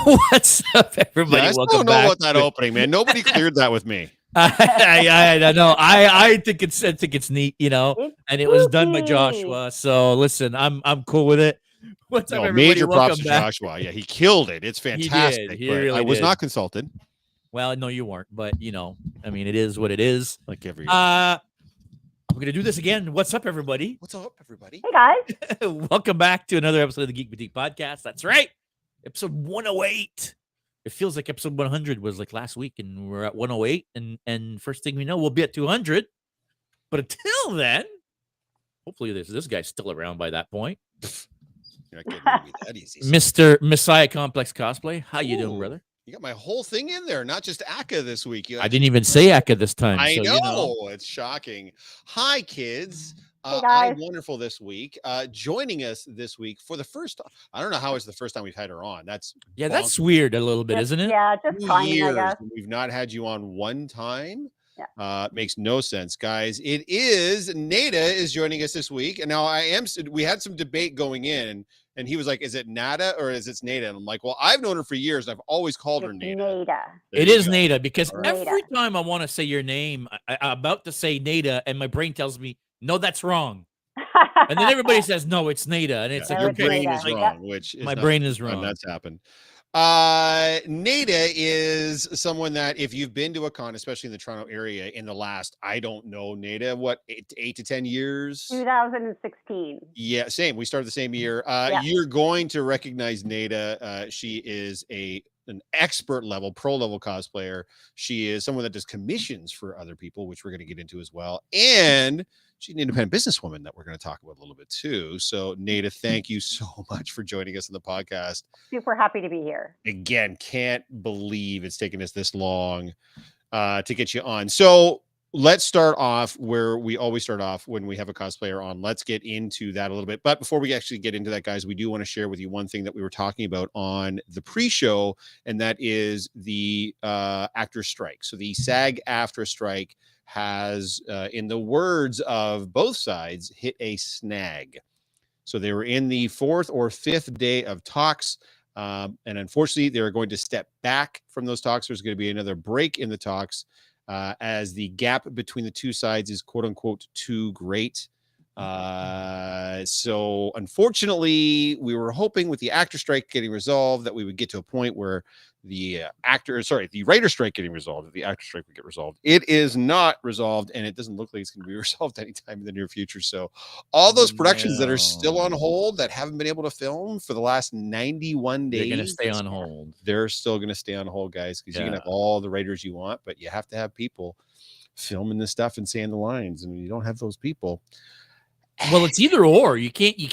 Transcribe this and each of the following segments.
What's up, everybody? Yeah, I Welcome still know back. about that opening, man. Nobody cleared that with me. I know. I think it's neat, you know, It's and it was done by spooky. Joshua. So listen, I'm cool with it. What's up, No, everybody? major props to Welcome back. Joshua. Yeah, he killed it. It's fantastic. He but really I was did. not consulted. Well, no, you weren't, but you know, I mean, it is what it is. Like every I'm gonna do this again. What's up, everybody? What's up, everybody? Hey guys. Welcome back to another episode of the Geek Boutique podcast. That's right, episode 108. It feels like episode 100 was like last week, and we're at 108, and first thing we know, we'll be at 200. But until then, hopefully this guy's still around by that point. You're not getting me that easy. Mr. Messiah Complex Cosplay, how you doing, Ooh, brother? You got my whole thing in there, not just Aka this week. I didn't even say Aka this time. I so, know. You know. It's shocking. Hi, kids. Hey, guys. I'm wonderful this week. Joining us this week for the first time. I don't know how it's the first time we've had her on. That's That's weird a little bit, isn't it? Yeah, just 2 timing, I years guess. and we've not had you on one time. Yeah. Makes no sense, guys. It is Nada is joining us this week, and now we had some debate going in, and he was like, "Is it Nada or is it Nada?" And I'm like, "Well, I've known her for years, and I've always called her Nada." Nada. It is Nada, because All right. every time I want to say your name, I'm about to say Nada, and my brain tells me, no, that's wrong. And then everybody says, no, it's Nada. And it's Yeah, like, your okay, brain Nada. is Yep. wrong, which is my not brain is fun. wrong. That's happened. Nada is someone that if you've been to a con, especially in the Toronto area in the last, I don't know, Nada, what, 8 to 10 years? 2016. Yeah, same. We started the same year. Yeah. You're going to recognize Nada. She is an expert level, pro level cosplayer. She is someone that does commissions for other people, which we're going to get into as well. And she's an independent businesswoman that we're going to talk about a little bit too. So, Nada, thank you so much for joining us on the podcast. Super happy to be here. Again, can't believe it's taken us this long to get you on. So let's start off where we always start off when we have a cosplayer on. Let's get into that a little bit. But before we actually get into that, guys, we do want to share with you one thing that we were talking about on the pre-show, and that is the actor strike. So the SAG-AFTRA strike has, in the words of both sides, hit a snag. So they were in the 4th or 5th day of talks. And unfortunately, they're going to step back from those talks. There's going to be another break in the talks as the gap between the two sides is quote unquote too great. So unfortunately, we were hoping with the actor strike getting resolved that we would get to a point where the writer strike getting resolved, that the actor strike would get resolved. It is not resolved, and it doesn't look like it's going to be resolved anytime in the near future. So all those productions that are still on hold, that haven't been able to film for the last 91 days, They're going to stay on hold. They're still going to stay on hold, guys, because you can have all the writers you want, but you have to have people filming this stuff and saying the lines, and you don't have those people. Well, it's either or. You can't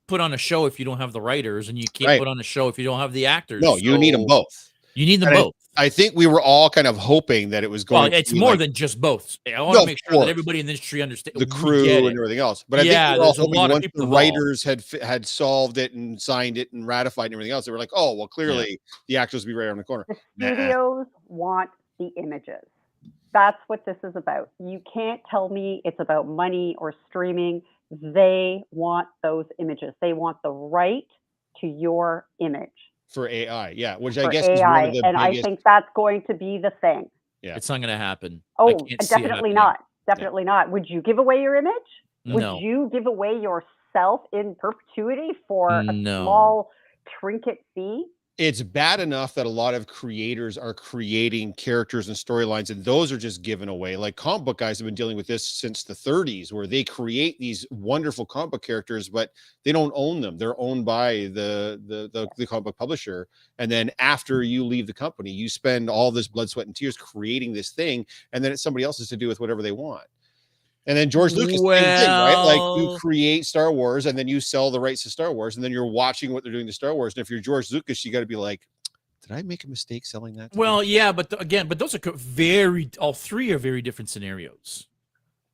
put on a show if you don't have the writers, and you can't put on a show if you don't have the actors. No, you need them both. You need them both. I think we were all kind of hoping that it was going to it's be more than just both. I want to make sure that everybody in the industry understands the crew and everything else. But I think we were all hoping once the writers had solved it and signed it and ratified and everything else, they were like, oh, well, clearly the actors will be right around the corner. The studios want the images. That's what this is about. You can't tell me it's about money or streaming. They want those images. They want the right to your image. For AI, yeah, which For I guess AI, is one of the and biggest... I think that's going to be the thing. Yeah, it's not going to happen. Oh, definitely not. Definitely not. Would you give away your image? No. Would you give away yourself in perpetuity for a small trinket fee? It's bad enough that a lot of creators are creating characters and storylines, and those are just given away. Like comic book guys have been dealing with this since the 30s, where they create these wonderful comic book characters, but they don't own them. They're owned by the comic book publisher. And then after you leave the company, you spend all this blood, sweat, and tears creating this thing, and then it's somebody else's to do with whatever they want. And then George Lucas, same thing, right? Like you create Star Wars and then you sell the rights to Star Wars, and then you're watching what they're doing to Star Wars. And if you're George Lucas, you got to be like, did I make a mistake selling that? Well, yeah, but those are all three are very different scenarios,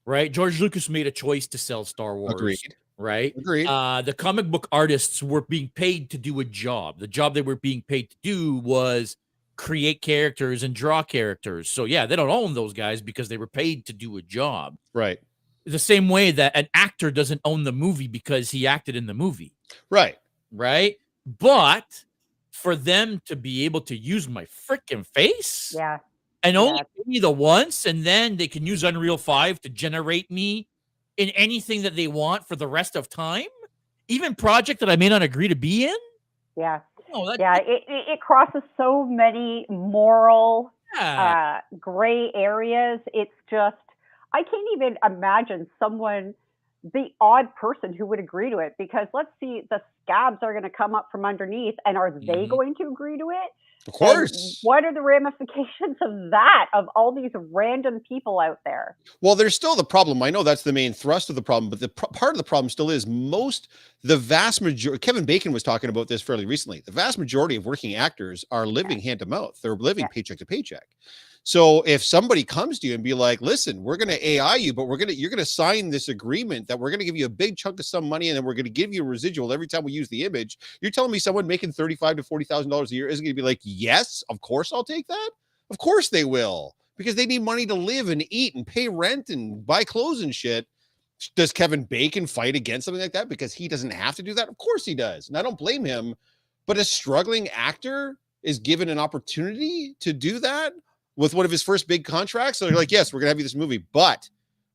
right? George Lucas made a choice to sell Star Wars. Agreed. Right? Agreed. The comic book artists were being paid to do a job. The job they were being paid to do was create characters and draw characters. So yeah, they don't own those guys because they were paid to do a job. Right. The same way that an actor doesn't own the movie because he acted in the movie. Right. Right. But for them to be able to use my freaking face Yeah. and only Yeah. pay me the once, and then they can use Unreal 5 to generate me in anything that they want for the rest of time, even project that I may not agree to be in. Yeah. No, that, Yeah. It crosses so many moral yeah. gray areas. It's just, I can't even imagine someone, the odd person who would agree to it, because let's see, the scabs are going to come up from underneath, and are they Mhm. going to agree to it? Of And course. what are the ramifications of that, of all these random people out there? Well, there's still the problem. I know that's the main thrust of the problem, but the part of the problem still is the vast majority. Kevin Bacon was talking about this fairly recently. The vast majority of working actors are living hand to mouth. They're living Yeah. paycheck to paycheck. So if somebody comes to you and be like, "Listen, we're going to AI you, but you're going to sign this agreement that we're going to give you a big chunk of some money, and then we're going to give you a residual every time we use the image." You're telling me someone making $35,000 to $40,000 a year isn't going to be like, "Yes, of course I'll take that." Of course they will, because they need money to live and eat and pay rent and buy clothes and shit. Does Kevin Bacon fight against something like that because he doesn't have to do that? Of course he does. And I don't blame him. But a struggling actor is given an opportunity to do that with one of his first big contracts. So they're like, yes, we're going to have you this movie, but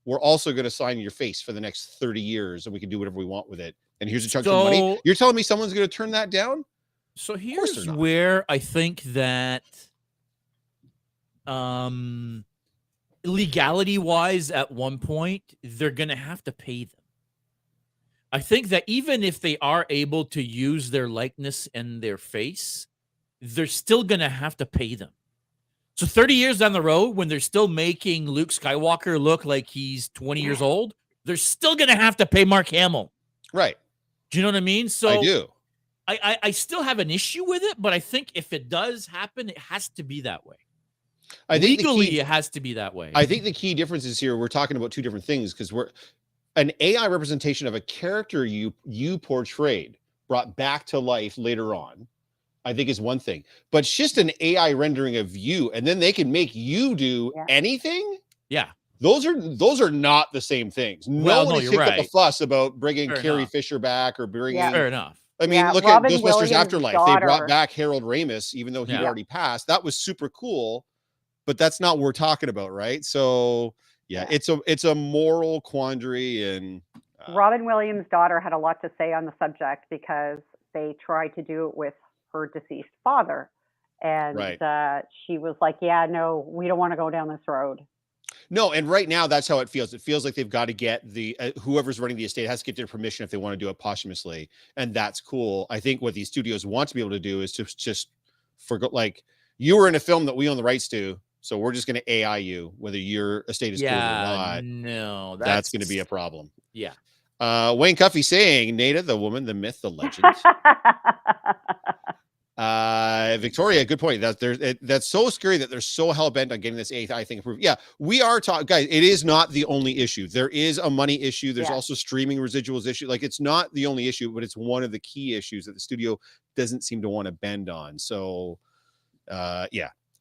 we're also going to sign your face for the next 30 years and we can do whatever we want with it. And here's a chunk of money. You're telling me someone's going to turn that down? So here's where I think that legality wise, at one point, they're going to have to pay them. I think that even if they are able to use their likeness and their face, they're still going to have to pay them. So 30 years down the road, when they're still making Luke Skywalker look like he's 20 years old, they're still going to have to pay Mark Hamill. Right. Do you know what I mean? So I do. I still have an issue with it, but I think if it does happen, it has to be that way. I think legally it has to be that way. I think the key difference is here, we're talking about two different things, because we're an AI representation of a character you portrayed, brought back to life later on, I think is one thing. But it's just an AI rendering of you, and then they can make you do anything. Yeah. Those are not the same things. Well, Nobody kicked up a fuss about bringing Carrie Fisher back or bringing. Fair enough. I mean, look Robin at Ghostbusters Williams' Afterlife. daughter. They brought back Harold Ramis, even though he'd already passed. That was super cool, but that's not what we're talking about, right? So yeah. it's a moral quandary, and Robin Williams' daughter had a lot to say on the subject because they tried to do it with her deceased father, and she was like, "Yeah, no, we don't want to go down this road." No, and right now that's how it feels. It feels like they've got to get the whoever's running the estate has to get their permission if they want to do it posthumously, and that's cool. I think what these studios want to be able to do is to just forget, like, you were in a film that we own the rights to, so we're just going to AI you, whether your estate is cool or not. No, that's going to be a problem. Yeah. Wayne Cuffey saying, Nada, the woman, the myth, the legend. Victoria, good point. That's so scary that they're so hell-bent on getting this AI thing approved. Yeah, we are talking, guys, it is not the only issue. There is a money issue. There's also streaming residuals issue. Like, it's not the only issue, but it's one of the key issues that the studio doesn't seem to want to bend on. So there's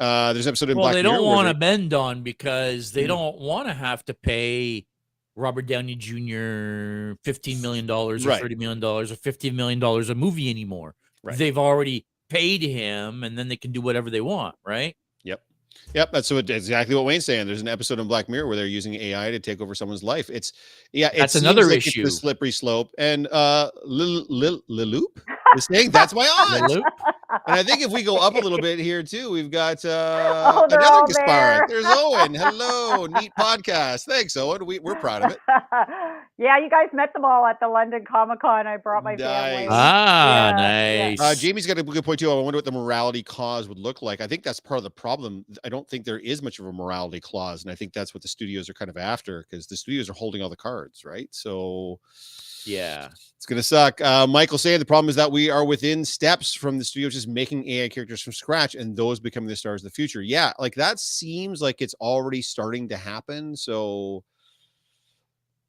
an episode in Black Mirror. Well, they don't want to bend on because they don't want to have to pay Robert Downey Jr. $15 million or $30 million or $15 million a movie anymore. Right. They've already paid him, and then they can do whatever they want, right? Yep. That's exactly what Wayne's saying. There's an episode in Black Mirror where they're using AI to take over someone's life. That's another issue. It's the slippery slope. And Liloop is saying that's my odds. And I think if we go up a little bit here too, we've got another Gasparik. There's Owen. Hello, neat podcast. Thanks, Owen. We're proud of it. Yeah, you guys met them all at the London Comic-Con. I brought my family. Nice. Jamie's got a good point too. I wonder what the morality clause would look like. I think that's part of the problem. I don't think there is much of a morality clause, and I think that's what the studios are kind of after, because the studios are holding all the cards, right? So yeah, it's gonna suck. Michael saying the problem is that we are within steps from the studios just making AI characters from scratch and those becoming the stars of the future. Yeah, like that seems like it's already starting to happen. So,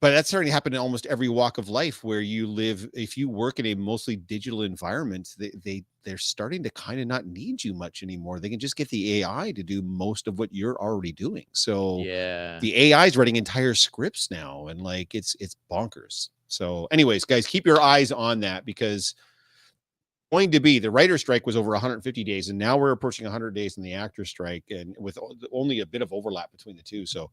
but that's starting to happen in almost every walk of life where you live. If you work in a mostly digital environment, they're starting to kind of not need you much anymore. They can just get the AI to do most of what you're already doing. So the AI is writing entire scripts now, and like it's bonkers. So anyways, guys, keep your eyes on that, because going to be. The writer's strike was over 150 days, and now we're approaching 100 days in the actor's strike, and with only a bit of overlap between the two. So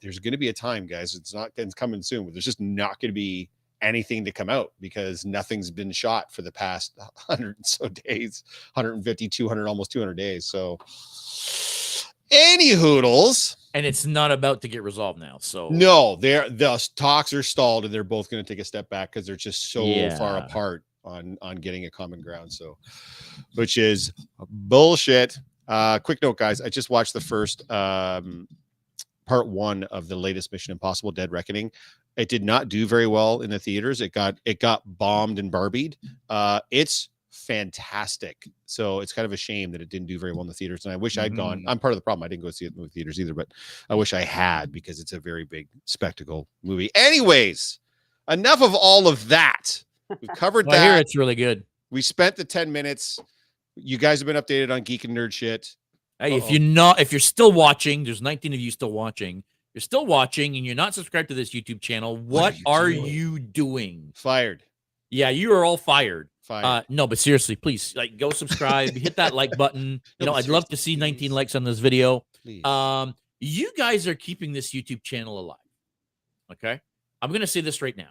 there's going to be a time, guys. It's coming soon, but there's just not going to be anything to come out because nothing's been shot for the past 100 and so days, 150, 200, almost 200 days. So any hoodles. And it's not about to get resolved now. So no, the talks are stalled, and they're both going to take a step back because they're just so far apart on getting a common ground. So, which is bullshit. Quick note, guys. I just watched the first part 1 of the latest Mission Impossible: Dead Reckoning. It did not do very well in the theaters. It got bombed and barbied. It's fantastic. So it's kind of a shame that it didn't do very well in the theaters. And I wish I'd gone. I'm part of the problem. I didn't go see it in the movie theaters either, but I wish I had because it's a very big spectacle movie. Anyways, enough of all of that. We've covered that. I hear it's really good. We spent the 10 minutes. You guys have been updated on Geek and Nerd shit. Hey, if you're still watching, there's 19 of you still watching. You're still watching and you're not subscribed to this YouTube channel. What are you doing? Fired. Yeah, you are all fired. Fired. No, but seriously, please, like, go subscribe, hit that like button. I'd love to see 19 likes on this video. Please. You guys are keeping this YouTube channel alive. Okay, I'm going to say this right now.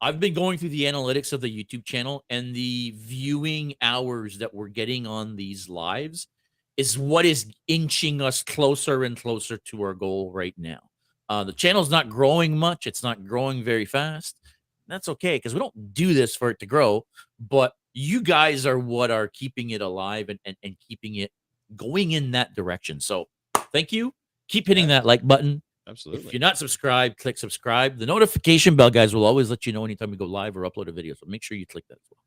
I've been going through the analytics of the YouTube channel, and the viewing hours that we're getting on these lives is what is inching us closer and closer to our goal right now. The channel's not growing much. It's not growing very fast. That's okay, because we don't do this for it to grow, but you guys are what are keeping it alive and keeping it going in that direction. So thank you. Keep hitting that like button. Absolutely. If you're not subscribed, click subscribe. The notification bell, guys, will always let you know anytime we go live or upload a video. So make sure you click that as well.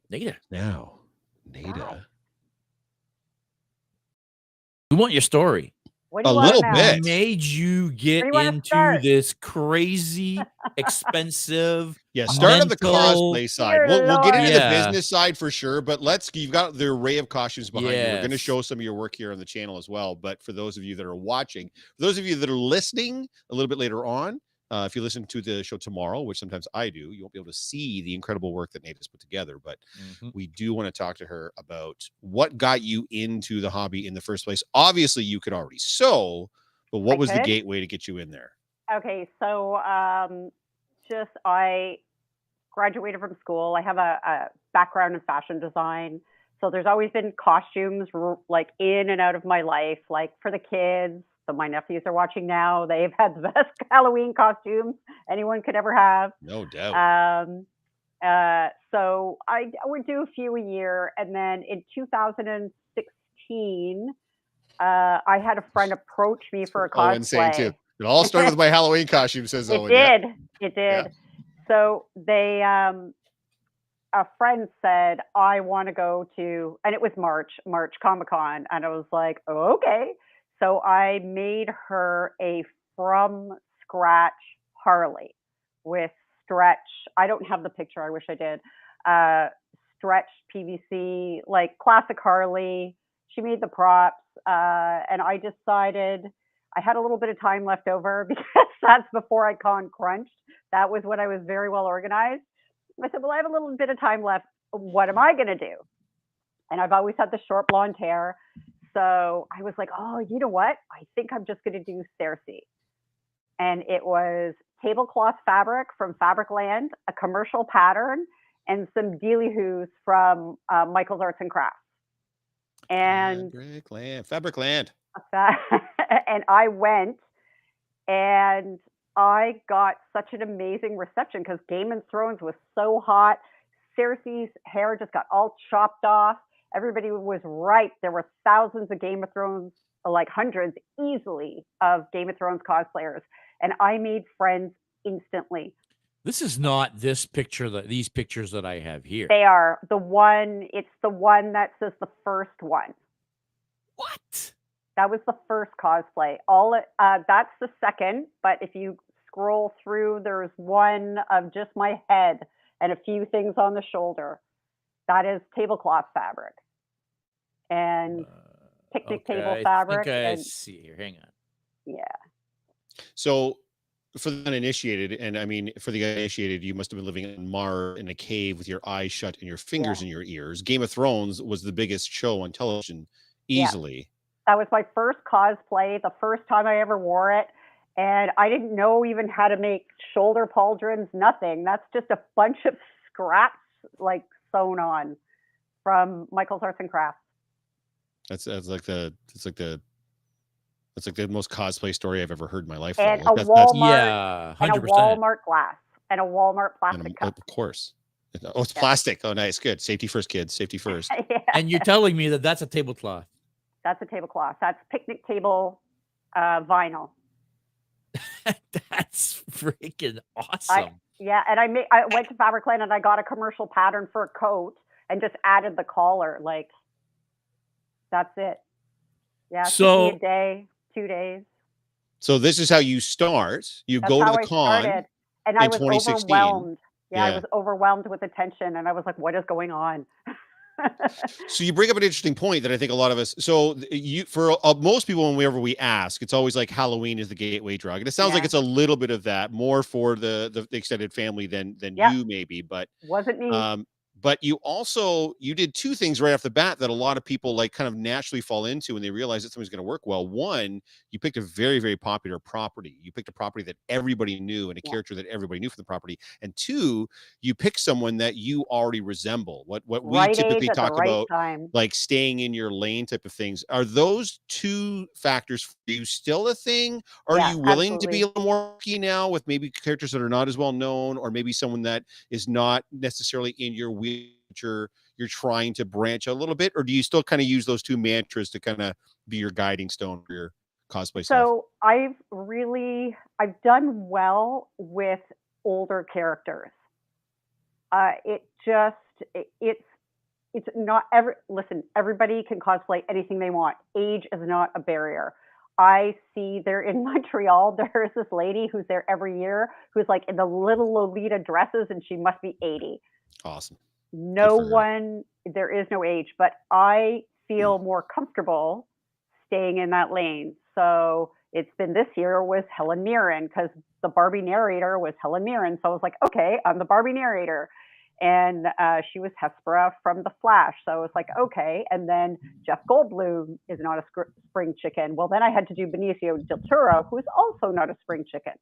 Nada. Now, Nada. We want your story. What do A you want little now? bit. What made you get Where do you wanna into start? this crazy, expensive? Yeah, start on the mental- cosplay side. Dear We'll get into Lord. the business side for sure, but you've got the array of costumes behind you. We're going to Yes. show some of your work here on the channel as well. But for those of you that are watching, for those of you that are listening a little bit later on, if you listen to the show tomorrow, which sometimes I do, you won't be able to see the incredible work that Nate has put together. But we do want to talk to her about what got you into the hobby in the first place. Obviously, you could already sew, but what was the gateway to get you in there? Okay, so I graduated from school. I have a background in fashion design. So there's always been costumes like in and out of my life, like for the kids. So my nephews are watching now. They've had the best Halloween costumes anyone could ever have. No doubt. So I would do a few a year. And then in 2016, I had a friend approach me for a cosplay. Insane too. It all started with my Halloween costume, says Owen. It did. Yeah. So they, a friend said, I want to go to, and it was March Comic-Con. And I was like, oh, okay. So I made her a from scratch Harley with stretch. I don't have the picture. I wish I did. Stretch PVC, like classic Harley. She made the props. And I decided I had a little bit of time left over because that's before ICON crunched. That was when I was very well organized. I said, well, I have a little bit of time left. What am I going to do? And I've always had the short blonde hair. So I was like, oh, you know what? I think I'm just going to do Cersei. And it was tablecloth fabric from Fabricland, a commercial pattern, and some dealy-hoos from Michael's Arts and Crafts. And Fabricland. And I went, and I got such an amazing reception because Game of Thrones was so hot. Cersei's hair just got all chopped off. Everybody was right. There were thousands of Game of Thrones, like hundreds easily of Game of Thrones cosplayers. And I made friends instantly. This is not this picture, these pictures that I have here. They are the one, it's the one that says the first one. What? That was the first cosplay. That's the second, but if you scroll through, there's one of just my head and a few things on the shoulder. That is tablecloth fabric and picnic table fabric. I see here. Hang on. Yeah. So for the uninitiated, and I mean, for the uninitiated, you must have been living on Mars in a cave with your eyes shut and your fingers in your ears. Game of Thrones was the biggest show on television, Yeah. easily. That was my first cosplay, the first time I ever wore it. And I didn't know even how to make shoulder pauldrons, nothing. That's just a bunch of scraps like sewn on from Michael's Arts and Crafts. That's like the most cosplay story I've ever heard in my life. And Though. a That's Walmart Yeah, and a 100%. Walmart glass and a Walmart plastic cup. Of course. Oh, it's plastic. Oh, nice, good. Safety first, kids. Safety first. Yeah. And you're telling me that that's a tablecloth. That's a tablecloth. That's picnic table vinyl. That's freaking awesome. And I went to Fabricland and I got a commercial pattern for a coat and just added the collar. Like, that's it. Yeah. So- took me a day, 2 days. So this is how you start. You That's go to how the I con. started. And I in was 2016. overwhelmed. I Yeah. was overwhelmed with attention, and I was like, "What is going on?" So you bring up an interesting point that I think a lot of us. So for most people, whenever we ask, it's always like Halloween is the gateway drug, and it sounds like Yeah. it's a little bit of that, more for the extended family than Yep. you maybe, but Wasn't me. but you did two things right off the bat that a lot of people like kind of naturally fall into when they realize that something's going to work well. One, you picked a very, very popular property. You picked a property that everybody knew and a character that everybody knew from the property. And two, you picked someone that you already resemble. What we Right typically age at the talk right about, time. like staying in your lane type of things. Are those two factors for you still a thing? Or are you willing to be a little more picky now with maybe characters that are not as well known, or maybe someone that is not necessarily in your wheel? You're trying to branch a little bit, or do you still kind of use those two mantras to kind of be your guiding stone for your cosplay stuff? So I've done well with older characters. It's not listen, everybody can cosplay anything they want. Age is not a barrier. I see there in Montreal, there's this lady who's there every year who's like in the little Lolita dresses, and she must be 80. Awesome. There is no age, but I feel more comfortable staying in that lane. So it's been this year was Helen Mirren, because the Barbie narrator was Helen Mirren. So I was like, okay, I'm the Barbie narrator. And she was Hespera from The Flash. So I was like, okay. And then Jeff Goldblum is not a spring chicken. Well, then I had to do Benicio del Toro, who is also not a spring chicken.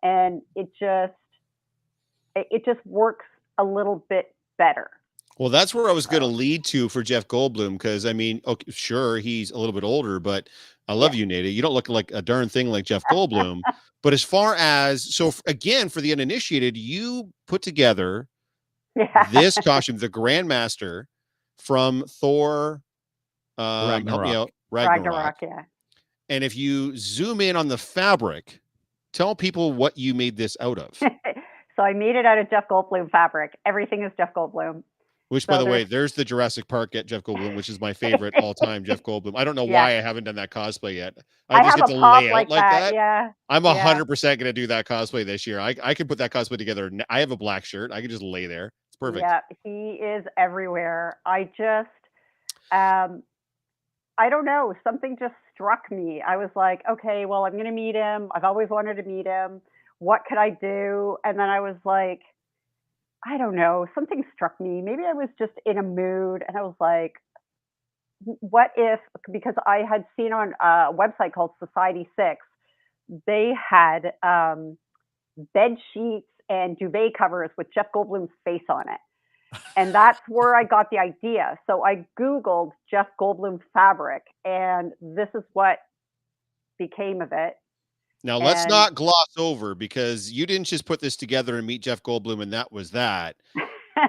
And it just works a little bit better. Well, that's where I was going to lead to for Jeff Goldblum, because I mean, okay, sure, he's a little bit older, but I love you, Nada. You don't look like a darn thing like Jeff Goldblum. But as far as, again, for the uninitiated, you put together this costume, the Grandmaster from Thor, help me out, Ragnarok. Yeah. And if you zoom in on the fabric, tell people what you made this out of. So I made it out of Jeff Goldblum fabric. Everything is Jeff Goldblum. Which, by the way, there's the Jurassic Park at Jeff Goldblum, which is my favorite all-time Jeff Goldblum. I don't know why I haven't done that cosplay yet. I just get to lay out like that. Yeah. I'm 100% going to do that cosplay this year. I could put that cosplay together. I have a black shirt. I could just lay there. It's perfect. Yeah, he is everywhere. I don't know. Something just struck me. I was like, okay, well, I'm going to meet him. I've always wanted to meet him. What could I do? And then I was like, I don't know. Something struck me. Maybe I was just in a mood, and I was like, what if, because I had seen on a website called Society 6, they had bed sheets and duvet covers with Jeff Goldblum's face on it. And that's where I got the idea. So I Googled Jeff Goldblum fabric, and this is what became of it. Now, let's not gloss over, because you didn't just put this together and meet Jeff Goldblum and that was that.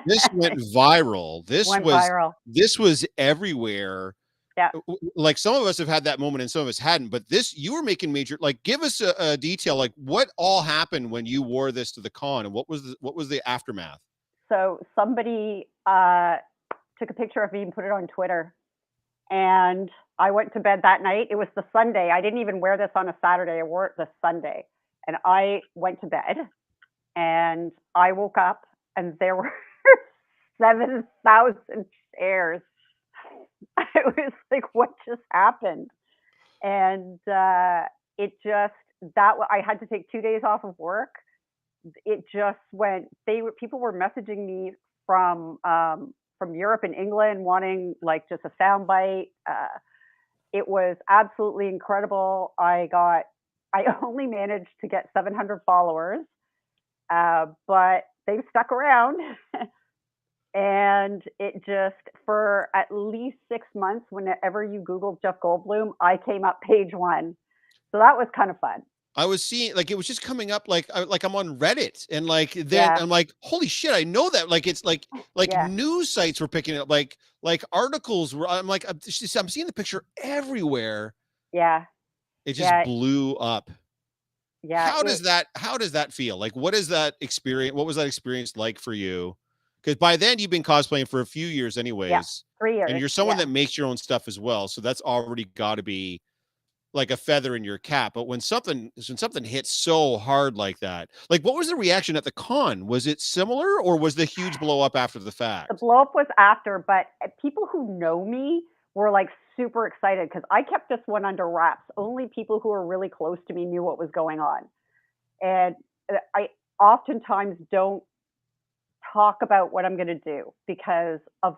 This went viral. This was everywhere. Yeah. Like, some of us have had that moment and some of us hadn't, but you were making major, like, give us a detail, like what all happened when you wore this to the con, and what was the aftermath? So somebody took a picture of me and put it on Twitter, and I went to bed that night. It was the Sunday. I didn't even wear this on a Saturday. I wore it the Sunday. And I went to bed, and I woke up, and there were 7,000 shares. I was like, what just happened? And it just, I had to take 2 days off of work. It just went. People were messaging me from Europe and England wanting like just a soundbite. It was absolutely incredible. I only managed to get 700 followers, but they've stuck around. And it just, for at least 6 months, whenever you Google Jeff Goldblum, I came up page one. So that was kind of fun. I was seeing like it was just coming up like I'm on Reddit and like then Yeah. I'm like, holy shit, I know that. Like it's like Yeah. news sites were picking it up, like articles were. I'm like, I'm seeing the picture everywhere. Yeah. It just blew up. Yeah. How does that feel? Like, what is that experience? What was that experience like for you? Because by then you've been cosplaying for a few years anyways. Yeah, 3 years. And you're someone that makes your own stuff as well. So that's already got to be like a feather in your cap. But when something hits so hard like that, like what was the reaction at the con? Was it similar or was the huge blow up after the fact? The blow up was after, but people who know me were like super excited because I kept this one under wraps. Only people who were really close to me knew what was going on. And I oftentimes don't talk about what I'm going to do because of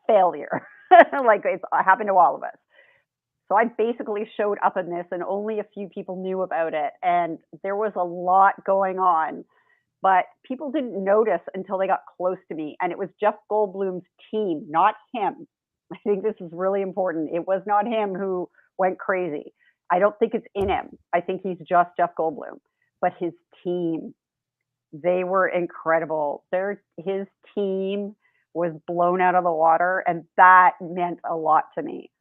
failure. Like it's happened to all of us. So I basically showed up in this and only a few people knew about it. And there was a lot going on, but people didn't notice until they got close to me. And it was Jeff Goldblum's team, not him. I think this is really important. It was not him who went crazy. I don't think it's in him. I think he's just Jeff Goldblum. But his team, they were incredible. His team was blown out of the water, and that meant a lot to me.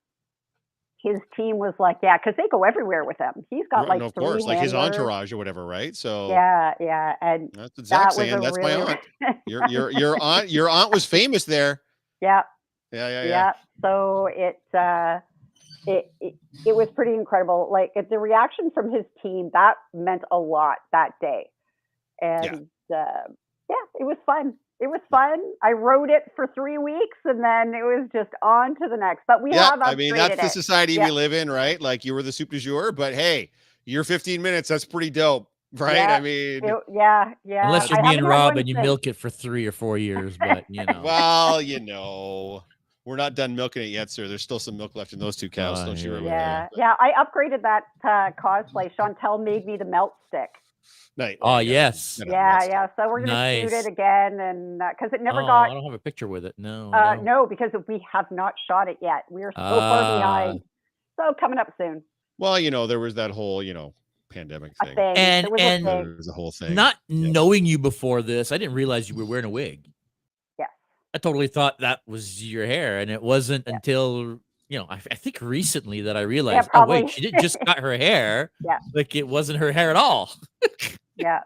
His team was like, yeah, because they go everywhere with him. He's got like of three course, like his handlers. entourage or whatever, right? So yeah, and that's exactly that was that's my aunt. Your aunt was famous there. Yeah. Yeah. So it was pretty incredible. Like the reaction from his team, that meant a lot that day. And it was fun. It was fun. I wrote it for 3 weeks and then it was just on to the next. But we have upgraded I mean, that's the society we it. live in, right? Like you were the soup du jour, but hey, you're 15 minutes. That's pretty dope, right? Yeah, I mean, yeah. Unless you're I being haven't had Rob one and you since. milk it for 3 or 4 years, but you know. Well, we're not done milking it yet, sir. There's still some milk left in those two cows. Don't you remember? Yeah. I upgraded that cosplay. Chantel made me the melt stick. Nice. Oh, yes. Yeah. So we're gonna shoot it again, and because it never I don't have a picture with it. No. No, because we have not shot it yet. We are so far behind. So coming up soon. Well, there was that whole, pandemic thing. And there was a whole thing. Not knowing you before this, I didn't realize you were wearing a wig. Yeah. I totally thought that was your hair, and it wasn't until I think recently that I realized. Oh wait, she didn't just cut her hair. Yeah. Like it wasn't her hair at all. Yeah.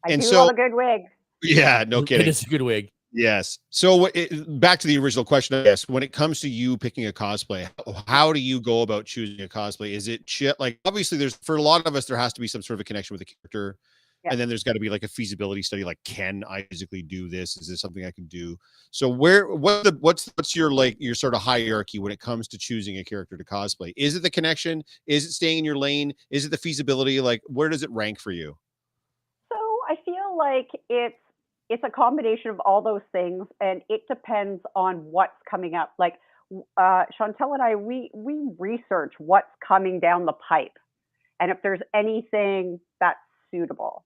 I do love a good wig. Yeah, no kidding. It is a good wig. Yes. So back to the original question, I guess, when it comes to you picking a cosplay, how do you go about choosing a cosplay? Is it like, obviously for a lot of us, there has to be some sort of a connection with the character. Yeah. And then there's got to be like a feasibility study. Like, can I physically do this? Is this something I can do? So what's your sort of hierarchy when it comes to choosing a character to cosplay? Is it the connection? Is it staying in your lane? Is it the feasibility? Like, where does it rank for you? So I feel like it's a combination of all those things, and it depends on what's coming up. Like Chantel and I, we research what's coming down the pipe, and if there's anything that's suitable.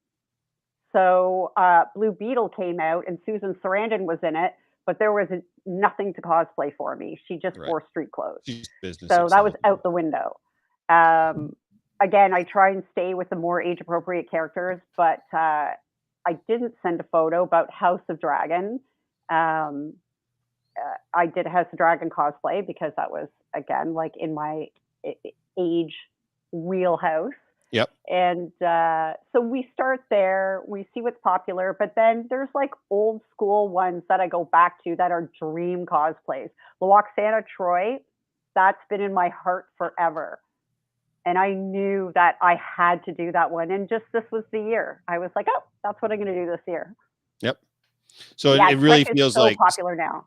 So Blue Beetle came out, and Susan Sarandon was in it, but there was nothing to cosplay for me. She just wore street clothes, so that was out the window. Again, I try and stay with the more age-appropriate characters, but I didn't send a photo about House of Dragon. I did House of Dragon cosplay because that was, again, like in my age wheelhouse. Yep. And so we start there, we see what's popular, but then there's like old school ones that I go back to that are dream cosplays. Loxana Troy, that's been in my heart forever. And I knew that I had to do that one. And just this was the year. I was like, oh, that's what I'm going to do this year. Yep. So it really feels so like popular now.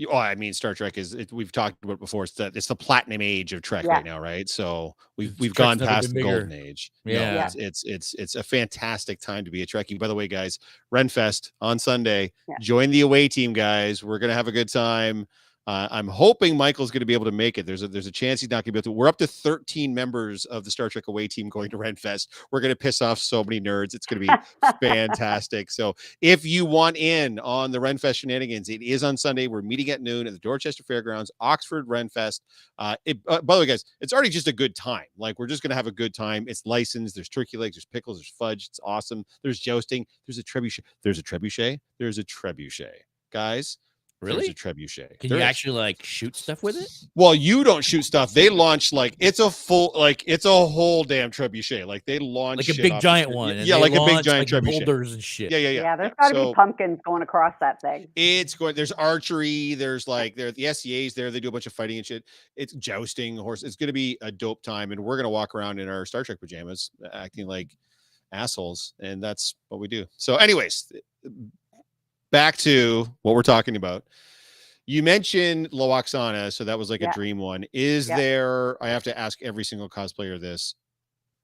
Oh, I mean, Star Trek we've talked about it before. It's the platinum age of Trek Yeah. right now, right? So we've Trek's gone never past been the bigger. golden age. Yeah. No, it's a fantastic time to be a Trekkie. By the way, guys, Renfest on Sunday. Yeah. Join the away team, guys. We're gonna have a good time. I'm hoping Michael's going to be able to make it. There's a chance he's not going to be able to. We're up to 13 members of the Star Trek away team going to Renfest. We're going to piss off so many nerds. It's going to be fantastic. So if you want in on the Renfest shenanigans, it is on Sunday. We're meeting at noon at the Dorchester Fairgrounds, Oxford Renfest. By the way, guys, it's already just a good time. Like, we're just going to have a good time. It's licensed. There's turkey legs. There's pickles. There's fudge. It's awesome. There's jousting. There's a trebuchet. There's a trebuchet. Guys. Really? There's a trebuchet. Can you actually like shoot stuff with it? Well, you don't shoot stuff. They launch it's a whole damn trebuchet. Like, they launch like a big giant one. Yeah, like a big giant like trebuchet. boulders and shit. Yeah, there's got to be pumpkins going across that thing. There's archery. There's the SCAs there. They do a bunch of fighting and shit. It's jousting horse. It's going to be a dope time, and we're going to walk around in our Star Trek pajamas, acting like assholes, and that's what we do. So, anyways, back to what we're talking about. You mentioned Loaxana, so that was like a dream one. Is there, I have to ask every single cosplayer this,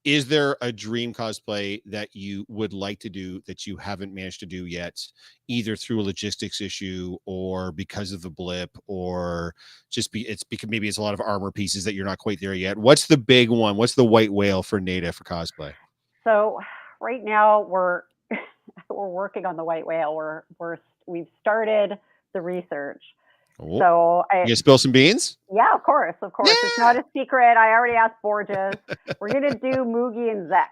is there a dream cosplay that you would like to do that you haven't managed to do yet, either through a logistics issue or because of the blip, or just it's because maybe it's a lot of armor pieces that you're not quite there yet? What's the big one? What's the white whale for Nada for cosplay? So right now we're working on the white whale. We've started the research. Oh. So you spill some beans? Yeah, of course. Yeah. It's not a secret. I already asked Borges. We're gonna do Moogie and Zek.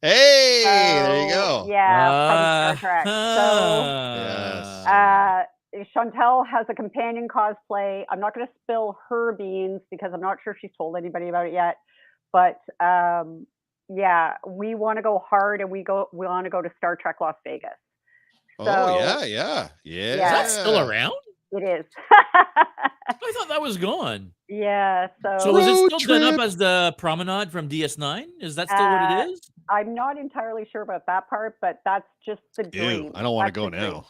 Hey, there you go. Yeah, from Star Trek. Yes. Chantel has a companion cosplay. I'm not going to spill her beans because I'm not sure she's told anybody about it yet. But we want to go hard, and we want to go to Star Trek Las Vegas. So, yeah. Is that still around? It is. I thought that was gone. Yeah. So is it still done up as the promenade from DS9? Is that still what it is? I'm not entirely sure about that part, but that's just the dream. Ew, I don't want to go now. Dream.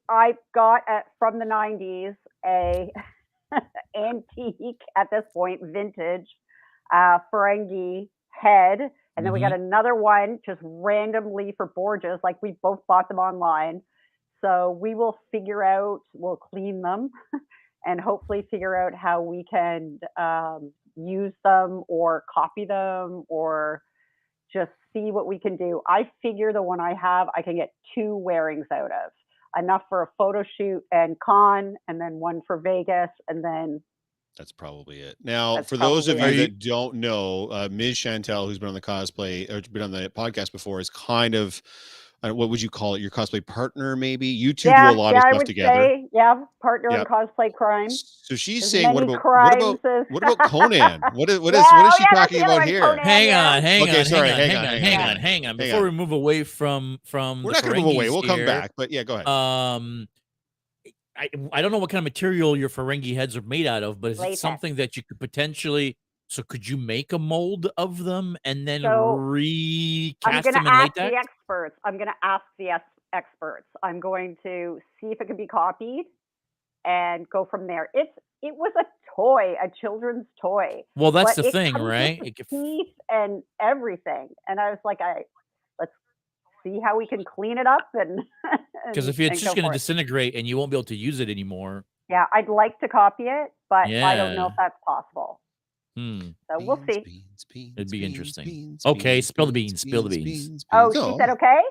I got from the 90s a antique, at this point vintage Ferengi head, and then we got another one just randomly for Borges. Like, we both bought them online. So we'll clean them and hopefully figure out how we can use them or copy them or just see what we can do. I figure the one I have, I can get 2 wearings out of. Enough for a photo shoot and con, and then one for Vegas, and then... That's probably it. Now, for those of you that don't know, Ms. Chantel, who's been on the cosplay or been on the podcast before, is kind of... what would you call it? Your cosplay partner, maybe? You two do a lot of stuff together. Partner in cosplay crime. So she's saying, what about Conan? What is she talking about here? Conan, hang on. Before we move away from we're not going to move away. We'll come back. But yeah, go ahead. I don't know what kind of material your Ferengi heads are made out of, but is it something that you could potentially? So could you make a mold of them and then recast them in latex? I'm going to ask the experts. I'm going to see if it can be copied and go from there. It was a toy, a children's toy. Well, that's the thing, right? Teeth and everything. And I was like, let's see how we can clean it up. Because if it's just going to disintegrate and you won't be able to use it anymore. Yeah, I'd like to copy it, but I don't know if that's possible. So we'll see. It'd be interesting. Okay, spill the beans. Spill the beans. Oh, she said okay.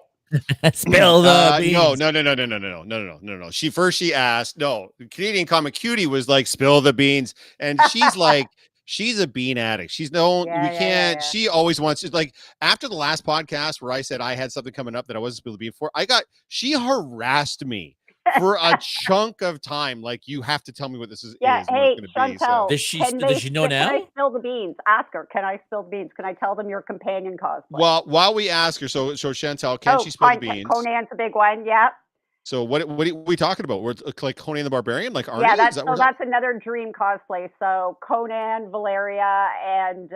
Spill the beans. No. She asked. No, Canadian Comic Cutie was like, spill the beans, and she's like, she's a bean addict. She's we can't. Yeah. She always wants to, like, after the last podcast where I said I had something coming up that I wasn't spilling the bean for. She harassed me for a chunk of time. Like, you have to tell me what this is. Yeah, hey, Chantel, does she know now? Can I spill the beans? Ask her. Can I spill the beans? Can I tell them your companion cosplay? Well, while we ask her, so Chantel, can she spill the beans? Conan's a big one. Yeah. So what are we talking about? We're like Conan the Barbarian, like Arnie? Yeah, that's another dream cosplay. So Conan, Valeria, and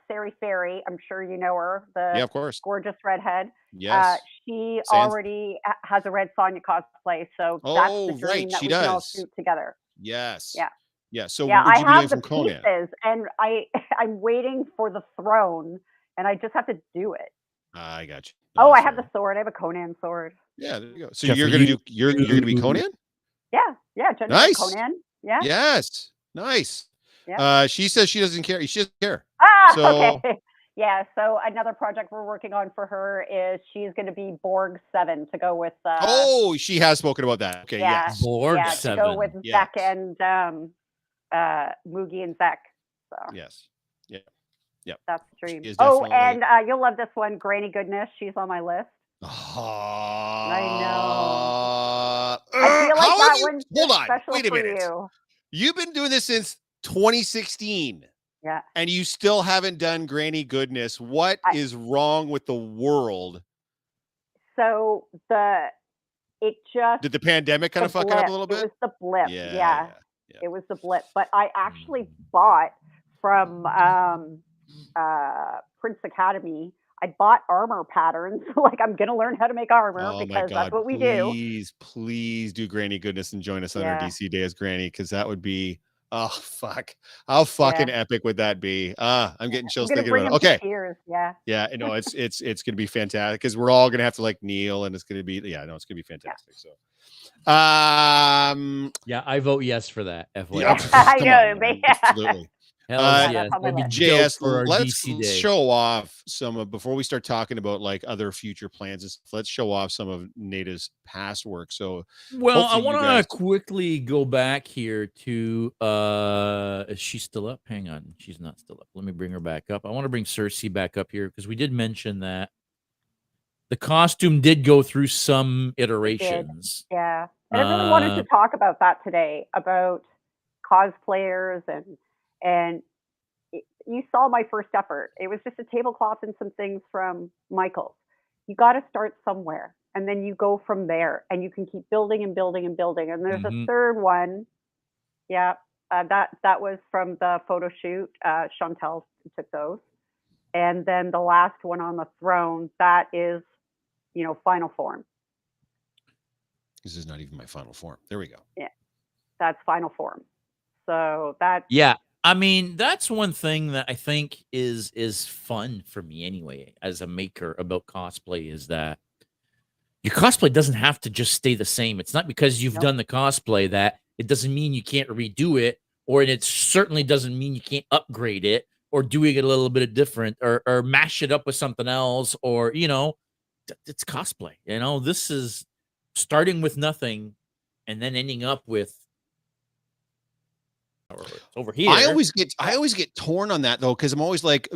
Sari Fairy. I'm sure you know her. Of course. Gorgeous redhead. Yes. she Sans? already has a Red Sonja cosplay, so that's the Oh, right, dream that she we can all does. shoot together. Yes. Yeah. Yeah. So Yeah, would I you be doing have the some Conan? pieces, and I'm waiting for the throne, and I just have to do it. I got you. Oh, I That's have fair. the sword. I have a Conan sword. Yeah, there you go. So Jeffrey, you're gonna be Conan? Yeah, Jennifer Nice. Conan. Yeah, Yes. Nice. yeah. She says she doesn't care. She doesn't care. Ah, So okay. Yeah, so another project we're working on for her is she's going to be Borg 7 to go with oh, she has spoken about that. Okay, yeah, yes. Borg yeah, to go with 7. Zek Yes. and Moogie and Zek. So Yes. Yeah. Yeah. that's the She dream. is Oh, definitely and you'll love this one, Granny Goodness. She's on my list. I know. I feel like how have that you one's hold just on, special wait a for minute. you. You've been doing this since 2016 Yeah. and you still haven't done Granny Goodness. What is wrong with the world? So it just Did the pandemic kind the of fuck it up blip. a little It bit? was the blip. Yeah, Yeah. yeah. It was the blip. But I actually bought from Prince Academy. I bought armor patterns. Like I'm gonna learn how to make armor Oh my because God. that's what we do. Please do Granny Goodness and join us on our Yeah. DC Day as Granny, because that would be oh fuck. How fucking epic would that be? I'm getting chills I'm gonna thinking bring about them it. to tears. Yeah. Yeah, no, it's gonna be fantastic because we're all gonna have to like kneel and it's gonna be it's gonna be fantastic. So Yeah, I vote yes for that. FYI. Yeah, I come know, on, but man. Absolutely. Hells Yeah, yes. that's on my Maybe list. joke JS, for our let's DC Day. show off some of before we start talking about like other future plans and stuff. Let's show off some of Nada's past work. So Well, I hopefully you want to guys- quickly go back here to is she still up? Hang on. She's not still up. Let me bring her back up. I want to bring Cersei back up here because we did mention that the costume did go through some iterations. Yeah. And I really wanted to talk about that today, about cosplayers and you saw my first effort. It was just a tablecloth and some things from Michael's. You got to start somewhere, and then you go from there, and you can keep building and building and building. And there's a third one. Yeah, that was from the photo shoot. Chantel took those, and then the last one on the throne. That is, final form. This is not even my final form. There we go. Yeah, that's final form. So that. Yeah. I mean, that's one thing that I think is fun for me anyway, as a maker about cosplay, is that your cosplay doesn't have to just stay the same. It's not because you've done the cosplay that it doesn't mean you can't redo it, or it certainly doesn't mean you can't upgrade it or doing it a little bit different or mash it up with something else, or, it's cosplay. This is starting with nothing and then ending up with over here. I always get torn on that though, because I'm always like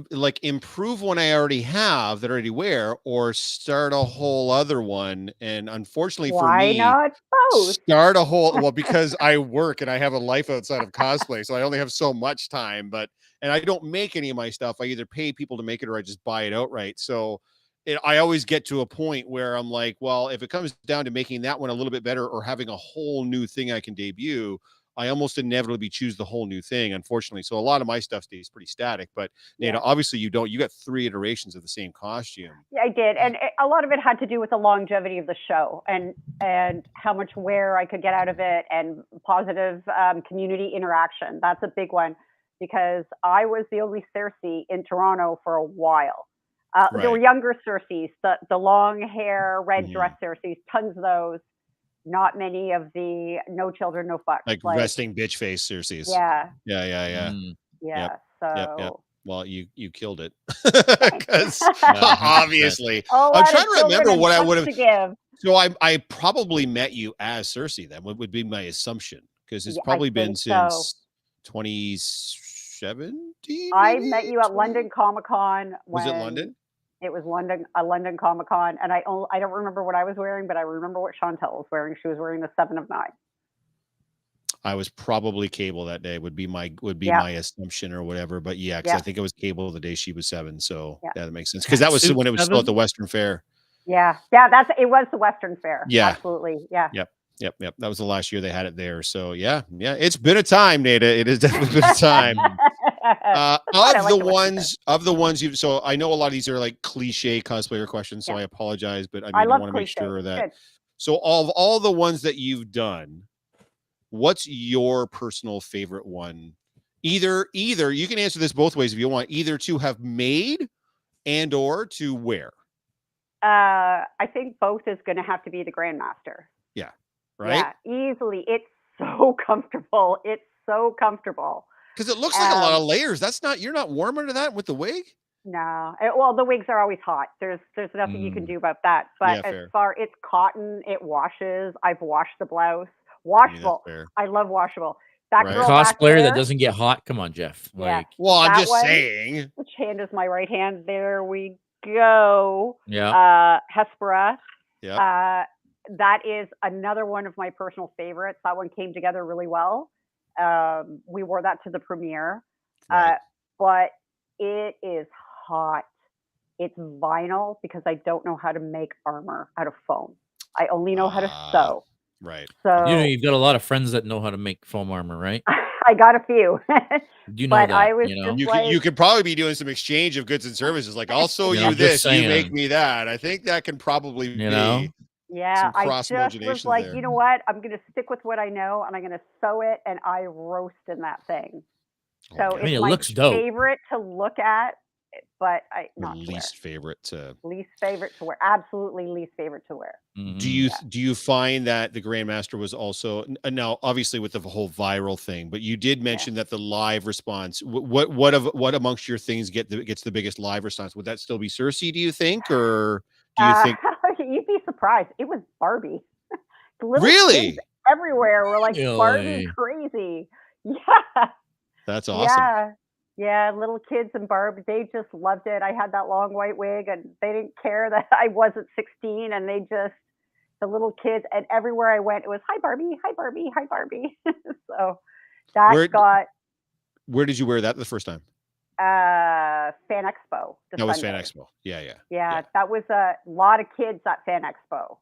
improve one I already have that I already wear, or start a whole other one. And unfortunately for me, not both? start a whole because I work and I have a life outside of cosplay, so I only have so much time. And I don't make any of my stuff. I either pay people to make it or I just buy it outright. So I always get to a point where I'm like, well, if it comes down to making that one a little bit better or having a whole new thing I can debut, I almost inevitably choose the whole new thing, unfortunately. So a lot of my stuff stays pretty static, but obviously you don't. You got 3 iterations of the same costume. Yeah, I did, and a lot of it had to do with the longevity of the show and how much wear I could get out of it, and positive community interaction. That's a big one, because I was the only Cersei in Toronto for a while. There were younger Cerseis, the long hair, red dress Cerseis, tons of those. Not many of the no children, no fucks. Like resting bitch face Cersei's. Yeah. Yeah. Yeah. Yep. So. Well, you killed it. Because obviously, I'm trying to remember what I would have. So I probably met you as Cersei. Then what would be my assumption? Because it's probably been since 2017. I met you at London Comic Con. Was it London? It was a London Comic Con, and I don't remember what I was wearing, but I remember what Chantel was wearing. She was wearing the 7 of 9. I was probably Cable that day. Would be my assumption or whatever. But because I think it was Cable the day she was 7. So that makes sense, because that was when it was still at the Western Fair. Yeah, it was the Western Fair. Yeah, absolutely. Yeah. Yep. That was the last year they had it there. So yeah. It's been a time, Nada. It has definitely been a time. I like to listen to. Of the ones you've, so I know a lot of these are like cliche cosplayer questions, so Yeah. I apologize, but I I mean, I love want to make cliche. sure It's that, good. so of all the ones that you've done, what's your personal favorite one? Either you can answer this both ways if you want, either to have made and or to wear. I think both is going to have to be the Grandmaster. Yeah. Right. Yeah, easily. It's so comfortable. It's so comfortable. Because it looks like a lot of layers. That's not, you're not warm under that with the wig? No. Well, the wigs are always hot. There's nothing you can do about that. But Yeah, as fair. far, it's cotton, it washes. I've washed the blouse. I mean, Washable. that's fair. I love washable. That Right. girl back Cosplayer there, that doesn't get hot. Come on, Jeff. Yeah. Like, Well, I'm that just one, saying. which hand is my right hand? There we go. yeah. Hespera. Yeah. That is another one of my personal favorites. That one came together really well. We wore that to the premiere. Right. But it is hot. It's vinyl because I don't know how to make armor out of foam. I only know how to sew. Right. So You know, you've got a lot of friends that know how to make foam armor, right? I got a few. You know But that, I was you know? just You could probably be doing some exchange of goods and services. Like, I'll sew Yeah, you I'm just this, you make saying. me that. I think that can probably You be. know? Yeah, some I just was cross-mogination like, there. you know what? I'm going to stick with what I know, and I'm going to sew it, and I roast in that thing. So Oh, I mean, it's it my looks dope. favorite to look at, but the not to wear. least favorite to. Least favorite to wear. Absolutely least favorite to wear. Mhm. Do you find that the Grandmaster was also, now obviously with the whole viral thing, but you did mention that the live response, what amongst your things gets the biggest live response? Would that still be Cersei, do you think, or do you think You'd be surprised. It was Barbie. The little really? kids everywhere were like Barbie Really? crazy. Yeah. That's awesome. Yeah, little kids and Barbie, they just loved it. I had that long white wig and they didn't care that I wasn't 16 and the little kids, and everywhere I went, it was, hi Barbie, hi Barbie, hi Barbie. So that Where did you wear that the first time? Fan Expo. That was Fan Expo. Yeah. That was a lot of kids at Fan Expo.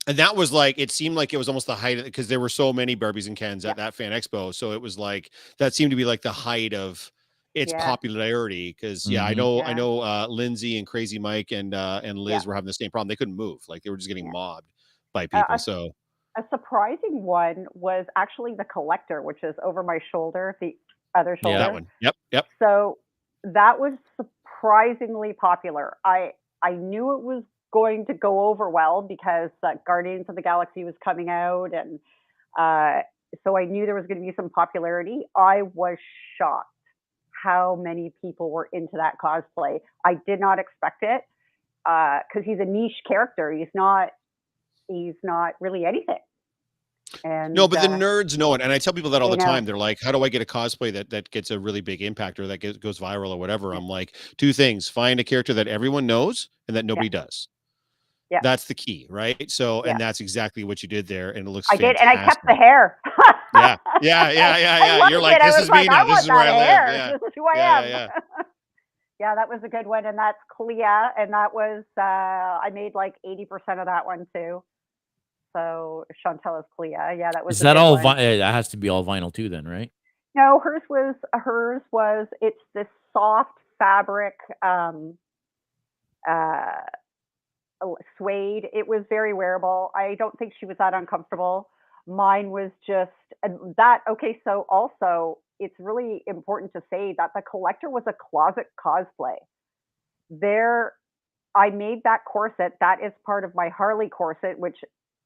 And that was like, it seemed like it was almost the height of, because there were so many Barbies and Kens at that Fan Expo. So it was like, that seemed to be like the height of its popularity. Cause I know Lindsay and Crazy Mike and Liz were having the same problem. They couldn't move. Like they were just getting mobbed by people. So a surprising one was actually the Collector, which is over my shoulder, the other shoulder. that one. Yep. So that was surprisingly popular. I knew it was going to go over well because Guardians of the Galaxy was coming out, and so I knew there was going to be some popularity. I was shocked how many people were into that cosplay. I did not expect it because he's a niche character. He's not really anything. And no, but the nerds know it. And I tell people that all the know. time. They're like, how do I get a cosplay that gets a really big impact or that goes viral or whatever? I'm like, two things: find a character that everyone knows and that nobody does. Yeah. That's the key, right? So, and that's exactly what you did there. And it looks fantastic. Did, and I kept the hair. Yeah. You're like, this is me now. This is where I live. Yeah. This is who I am. Yeah, that was a good one. And that's Clea. And that was, I made like 80% of that one too. So Chantel is Clea. Yeah, that was. Is that all? That has to be all vinyl too, then, right? No, hers was. It's this soft fabric, suede. It was very wearable. I don't think she was that uncomfortable. Mine was just that. Okay, so also it's really important to say that the Collector was a closet cosplay. I made that corset. That is part of my Harley corset, which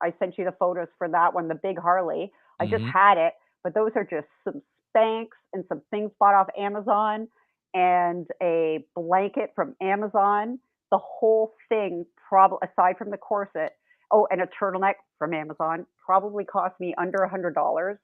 I sent you the photos for that one, the big Harley. I just had it, but those are just some Spanx and some things bought off Amazon and a blanket from Amazon. The whole thing, probably aside from the corset, and a turtleneck from Amazon, probably cost me under $100.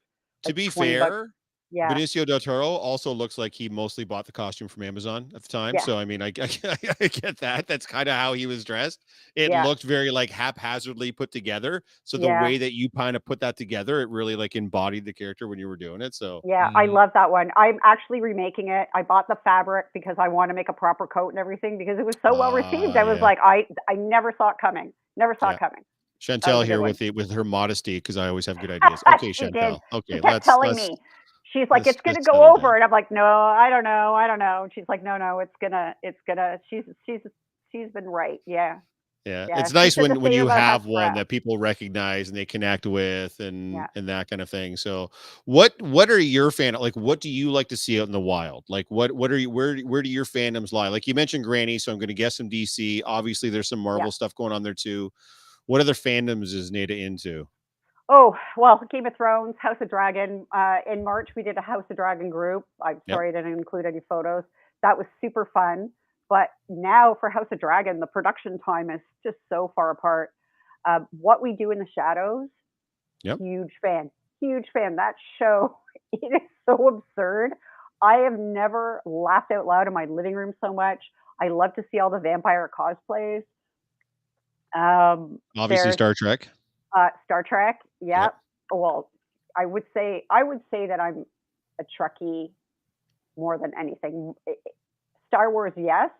To be fair, Benicio del Toro also looks like he mostly bought the costume from Amazon at the time. So, I mean, I get that. That's kind of how he was dressed. It looked very like haphazardly put together. So the way that you kind of put that together, it really like embodied the character when you were doing it. So I love that one. I'm actually remaking it. I bought the fabric because I want to make a proper coat and everything because it was so well received. I was like, I never saw it coming. Never saw it coming. Chantel here with her modesty, because I always have good ideas. Okay, Chantel. Okay, she kept telling me. She's like, Let's it's going to just go settle over. down. And I'm like, no, I don't know. And she's like, no, it's gonna, she's been right. Yeah. Yeah, Yeah. it's She nice said the when same you about have Husk one Brown. that people recognize and they connect with Yeah. and that kind of thing. So what are your like what do you like to see out in the wild? Like what are you where do your fandoms lie? Like you mentioned Granny, so I'm going to guess some DC. Obviously there's some Marvel stuff going on there too. What other fandoms is Nada into? Oh, well, Game of Thrones, House of Dragon. In March, we did a House of Dragon group. I'm Yep. sorry I didn't include any photos. That was super fun. But now for House of Dragon, the production time is just so far apart. What We Do in the Shadows, Yep. huge fan. That show, it is so absurd. I have never laughed out loud in my living room so much. I love to see all the vampire cosplays. Obviously There's Star Trek. Star Trek. Yep. Well, I would say that I'm a Trekkie more than anything. Star Wars, yes,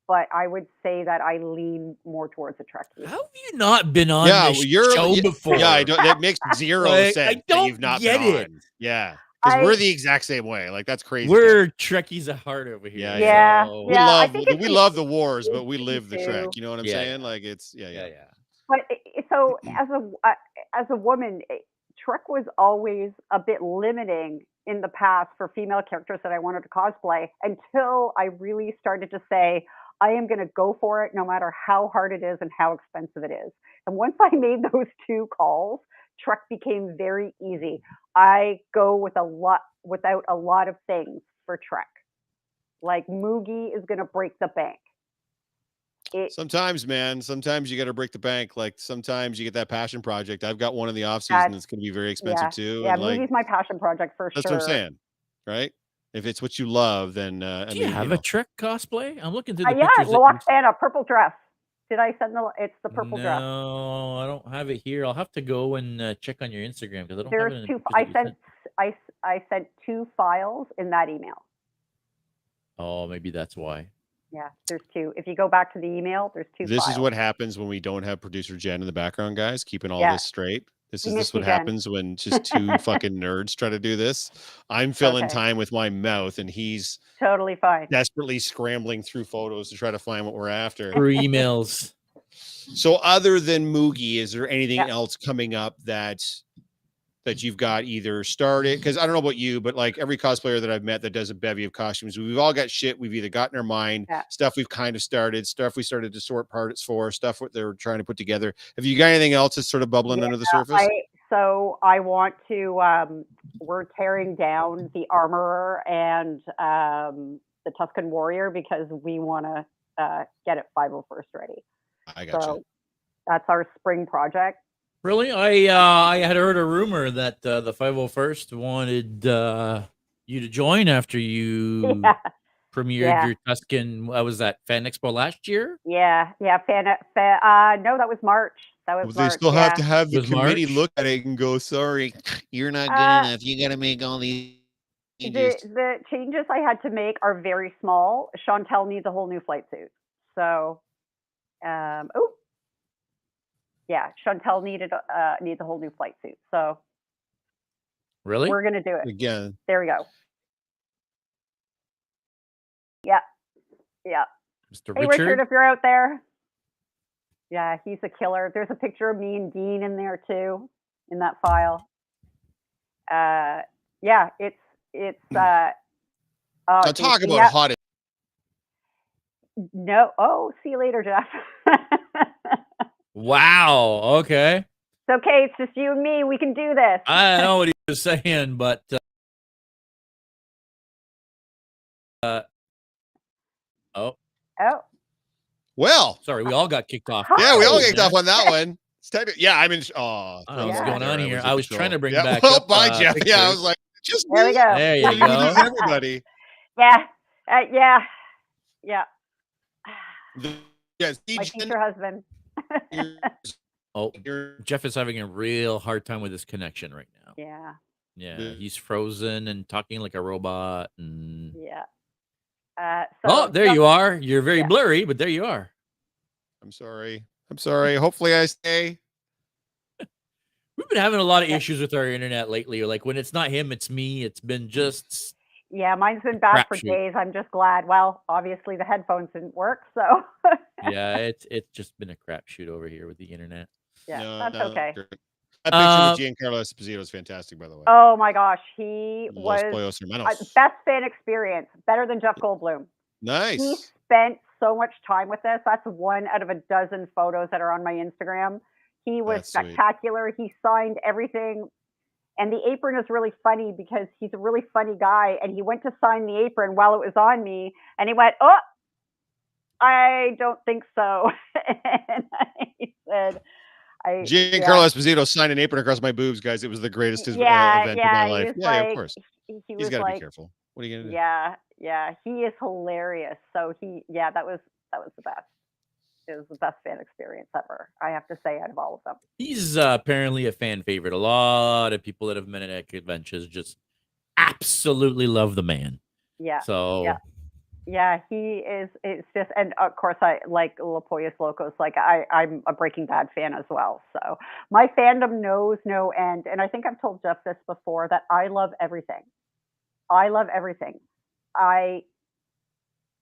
but I would say that I lean more towards a Trekkie. How have you not been on this you're show before? Yeah, I don't. That makes zero Like, sense. I don't that you've not get been it. on. Yeah, because we're the exact same way. Like that's crazy. We're Trekkies at heart over here. Yeah. So. We love the wars, but we live the too. Trek. You know what I'm saying? Yeah. Like it's yeah. But so as a woman, Trek was always a bit limiting in the past for female characters that I wanted to cosplay until I really started to say, I am going to go for it no matter how hard it is and how expensive it is. And once I made those two calls, Trek became very easy. I go without a lot of things for Trek. Like Moogie is going to break the bank. Sometimes, man, you got to break the bank. Like sometimes you get that passion project. I've got one in the off season that's going to be very expensive too. Yeah, and Moogie's my passion project for that's sure. That's what I'm saying, right? If it's what you love, then Do you have a Trek cosplay? I'm looking through the yeah, pictures. Loaxana, purple dress. Did I send it's the purple dress? No, I don't have it here. I'll have to go and check on your Instagram because I don't There's have it. Two. I sent 2 files in that email. Oh, maybe that's why. Yeah, there's 2. If you go back to the email, there's 2 This files. is what happens when we don't have producer Jen in the background, guys, keeping all this straight. This is what happens when just 2 fucking nerds try to do this. I'm filling time with my mouth and he's totally fine. Desperately scrambling through photos to try to find what we're after. Through emails. So other than Moogie, is there anything else coming up that you've got either started? Because I don't know about you, but like every cosplayer that I've met that does a bevy of costumes, we've all got shit we've either got in our mind, stuff we've kind of started, stuff we started to sort parts for, stuff what they're trying to put together. Have you got anything else that's sort of bubbling under the surface? I want to, we're tearing down the Armorer and the Tuscan Warrior because we want to get it 501st ready. I got you. That's our spring project. Really? I had heard a rumor that the 501st wanted you to join after you premiered your Tuscan. Was that Fan Expo last year? Yeah. No, that was March. They still have to have the committee look at it and go, sorry, you're not good enough. You got to make all these changes. The changes I had to make are very small. Chantel needs a whole new flight suit. So, Chantel needs a whole new flight suit. So, really, we're gonna do it again. There we go. Yeah. Mr. Hey, Richard, if you're out there. Yeah, he's a killer. There's a picture of me and Dean in there too, in that file. It's now talk about hot. No. Oh, see you later, Jeff. Wow. Okay. It's okay. It's just you and me. We can do this. I know what he was saying, but Well, sorry, we all got kicked off. Yeah, we all kicked off on that one. I mean, I don't know what's going on here. I was trying to bring back well, up. Bye, Jeff. Pictures. Yeah, I was like, just there we go. There you go. Everybody. Yeah. My future husband. Jeff is having a real hard time with his connection right now. Yeah, he's frozen and talking like a robot. And so there you are. You're very blurry, but there you are. I'm sorry. Hopefully I stay. We've been having a lot of Yeah. issues with our internet lately. Like when it's not him, it's me. It's been just Yeah, mine's been bad for crapshoot. days. I'm just glad. Well, obviously the headphones didn't work, so Yeah, it's just been a crapshoot over here with the internet. yeah, No, that's okay. great. That picture with Um, Giancarlo Esposito is fantastic, by the way. Oh my gosh, he Los was Pollos Hermanos. best fan experience, better than Jeff Goldblum. He Nice. spent so much time with us. That's one out of a dozen photos that are on my Instagram. He was That's sweet. spectacular. He signed everything. And the apron is really funny because he's a really funny guy. And he went to sign the apron while it was on me. And he went, "Oh, I don't think so." And I said, Giancarlo Esposito signed an apron across my boobs, guys. It was the greatest event of my He life. was Yeah, of like, course. he He's was got to be like, careful. What are you gonna do? yeah, he is hilarious. So that was the best. It was the best fan experience ever, I have to say, out of all of them. he's apparently a fan favorite. A lot of people that have met at conventions just absolutely love the man. Yeah, So yeah, he is. It's just, and of course, I like La Pollos Locos. Like I'm a Breaking Bad fan as well. So my fandom knows no end. And I think I've told Jeff this before that I love everything. I love everything. I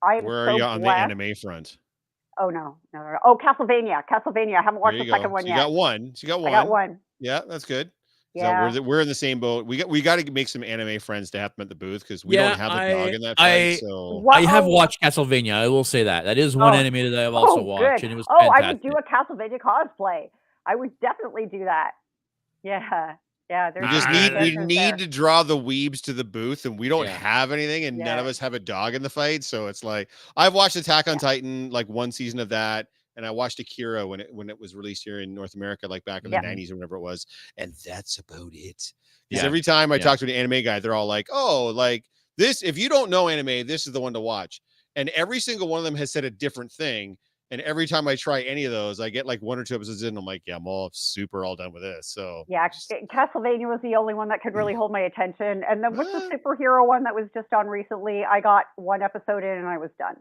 am Where are so you on the blessed. anime front? Oh no. Oh, Castlevania. I haven't There watched you the go. second one So you yet. got one. So you got I got one. one. Yeah, that's good. So Yeah. we're in the same boat. We got to make some anime friends to have them at the booth because we don't have a dog in that fight. So What? I have Oh, watched Castlevania. I will say that. That is one oh, anime that I've also watched, good. and it was Oh, I fantastic. would do a Castlevania cosplay. I would definitely do that. Yeah. Yeah. we There's just some need good answers there. to draw the weebs to the booth, and we don't Yeah. have anything, and none of Yeah. us have a dog in the fight. So it's like I've watched Attack on Titan, like one season of that, and I watched Akira when it was released here in North America, like back in the Yeah. 90s or whatever it was, and that's about it. Yeah. Because every time I talk to an anime guy, they're all like, "Oh, like this. If you don't know anime, this is the one to watch." And every single one of them has said a different thing. And every time I try any of those, I get like one or two episodes in. And I'm like, yeah, I'm all done with this. So Yeah. Castlevania was the only one that could really hold my attention. And then what's the superhero one that was just on recently? I got one episode in and I was done.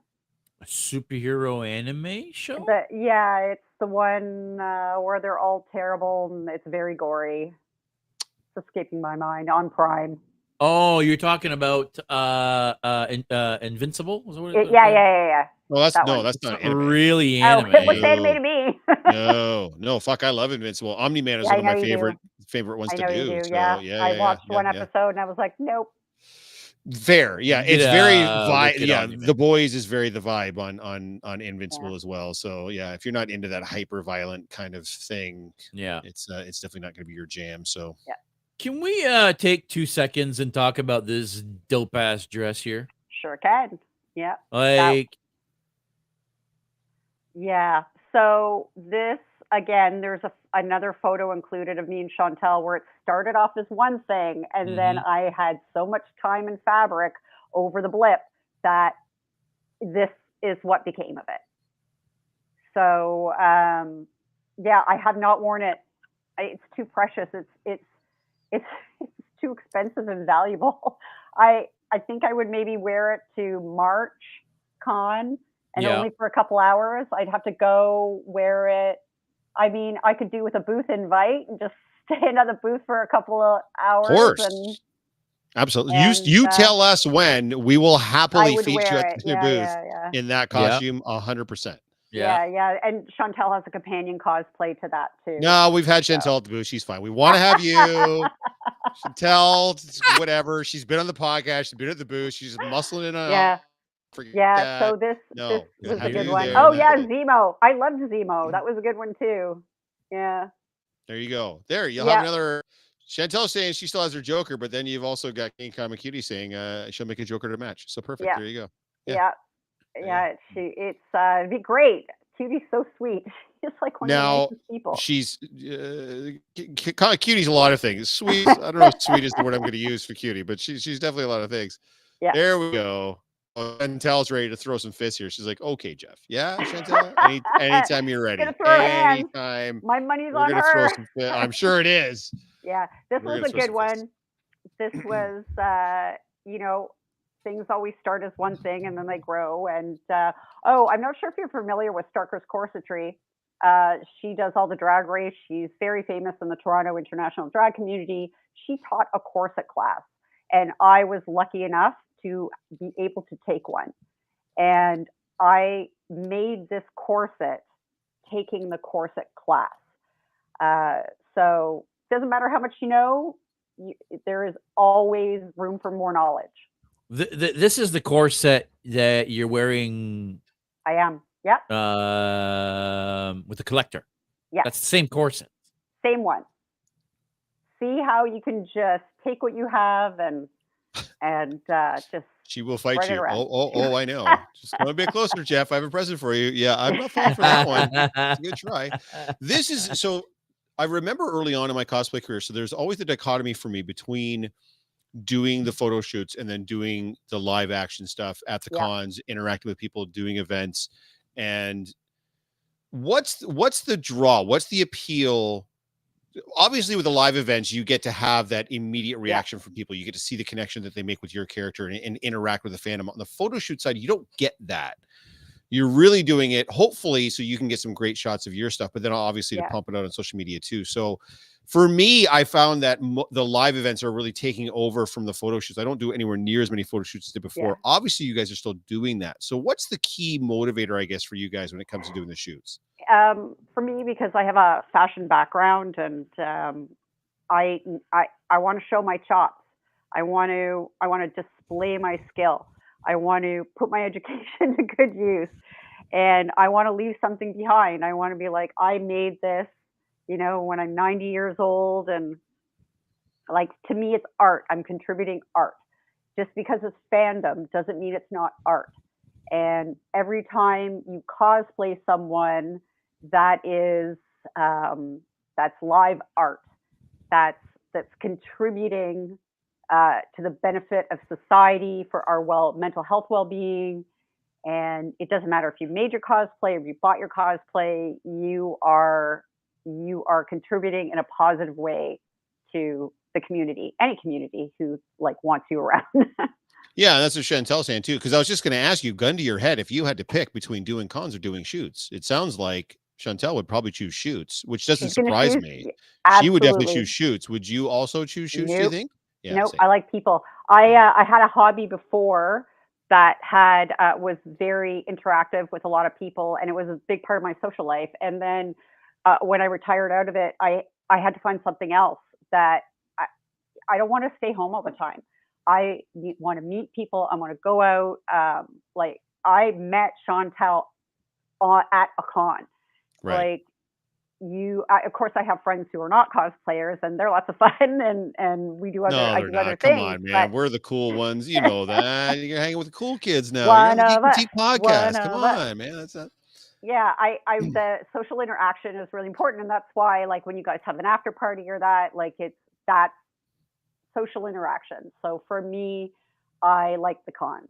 A superhero anime show? It's the one where they're all terrible and it's very gory. It's escaping my mind on Prime. Oh, you're talking about Invincible? Was that what it- Yeah. Well, that's That no, one. that's It's not not anime. really Oh, anime. it looks anime to me. No, fuck. I love Invincible. Omni-Man is Yeah, one I of my know you favorite ones I to know do. you do. So Yeah. I watched one episode and I was like, nope. Fair. Yeah, You it's get very a vibe. wicked Yeah, Omni-Man. The Boys is very the vibe on Invincible Yeah. as well. So yeah, if you're not into that hyper violent kind of thing, Yeah. it's definitely not going to be your jam. So Yeah. Can we take 2 seconds and talk about this dope ass dress here? Sure can. Yeah. Like, Yeah. So this again, there's another photo included of me and Chantel where it started off as one thing, and then I had so much time and fabric over the blip that this is what became of it. So I have not worn it. It's too precious. It's too expensive and valuable. I think I would maybe wear it to March Con. And only for a couple hours. I'd have to go wear it. I mean, I could do with a booth invite and just stay in the booth for a couple of hours. of course. Absolutely. You tell us when, we will happily feature you at your booth in that costume 100%. Yeah. And Chantel has a companion cosplay to that too. No, we've had Chantel at the booth. She's fine. We want to have you. Chantel, whatever. She's been on the podcast. She's been at the booth. She's muscling in on. So this was a good one. Zemo. I loved Zemo. That was a good one too. Yeah. There you go. There, you'll have another. Chantel saying she still has her Joker, but then you've also got King Kama Cutie saying she'll make a Joker to match. So perfect. There you go. It'd be great. Cutie's so sweet. She's like one of the nicest people. She's Cutie's a lot of things. Sweet. I don't know if sweet is the word I'm going to use for Cutie, but she's definitely a lot of things. Yeah. There we go. Chantel's ready to throw some fists here. She's like, okay, Jeff. Yeah, Chantel. Anytime you're ready. Anytime. My money's we're on gonna her. Throw some fists. I'm sure it is. Yeah, this was a good one. This was, things always start as one thing and then they grow. And I'm not sure if you're familiar with Starker's corsetry. She does all the drag race. She's very famous in the Toronto international drag community. She taught a corset class, and I was lucky enough to be able to take one. And I made this corset taking the corset class. So it doesn't matter how much you know, there is always room for more knowledge. This is the corset that you're wearing. I am. Yep. With the collector. Yeah. That's the same corset. Same one. See how you can just take what you have and just. She will fight spread it you. around. Oh, I know. Just come a bit closer, Jeff. I have a present for you. Yeah, I'm not falling for that one. It's a good try. This is so. I remember early on in my cosplay career. So there's always the dichotomy for me between doing the photo shoots and then doing the live action stuff at the Yeah. cons, interacting with people, doing events. And what's the draw? What's the appeal? Obviously, with the live events, you get to have that immediate reaction from people. You get to see the connection that they make with your character and interact with the fandom. On the photo shoot side, you don't get that. You're really doing it, hopefully, so you can get some great shots of your stuff, but then obviously to pump it out on social media too. So for me, I found that the live events are really taking over from the photo shoots. I don't do anywhere near as many photo shoots as I did before. Yeah. Obviously, you guys are still doing that. So what's the key motivator, I guess, for you guys when it comes to doing the shoots? For me, because I have a fashion background, and I want to show my chops. I want to display my skill. I want to put my education to good use, and I want to leave something behind. I want to be like, I made this, when I'm 90 years old, and like, to me, it's art. I'm contributing art. Just because it's fandom doesn't mean it's not art. And every time you cosplay someone, that is that's live art. That's contributing to the benefit of society, for our mental health well-being. And it doesn't matter if you made your cosplay or you bought your cosplay, you are contributing in a positive way to the community, any community who wants you around. Yeah, that's what Chantel's saying too. Because I was just going to ask you, gun to your head, if you had to pick between doing cons or doing shoots, it sounds like Chantel would probably choose shoots, which doesn't surprise me. Absolutely. She would definitely choose shoots. Would you also choose shoots? Nope. Do you think? Yeah, nope. same. I like people. I had a hobby before that was very interactive with a lot of people, and it was a big part of my social life. And then when I retired out of it, I had to find something else that I don't want to stay home all the time. I want to meet people. I want to go out. I met Chantel at a con. Right. Of course, I have friends who are not cosplayers, and they're lots of fun, and we do other, No, I they're do not. other Come things. on, man. We're the cool ones. You know that. You're hanging with the cool kids now. One You're on of the us. Geek Boutique podcast. One Come of us. on, man. That's not. Yeah, the social interaction is really important, and that's why, when you guys have an after party or that, it's that social interaction. So for me, I like the cons,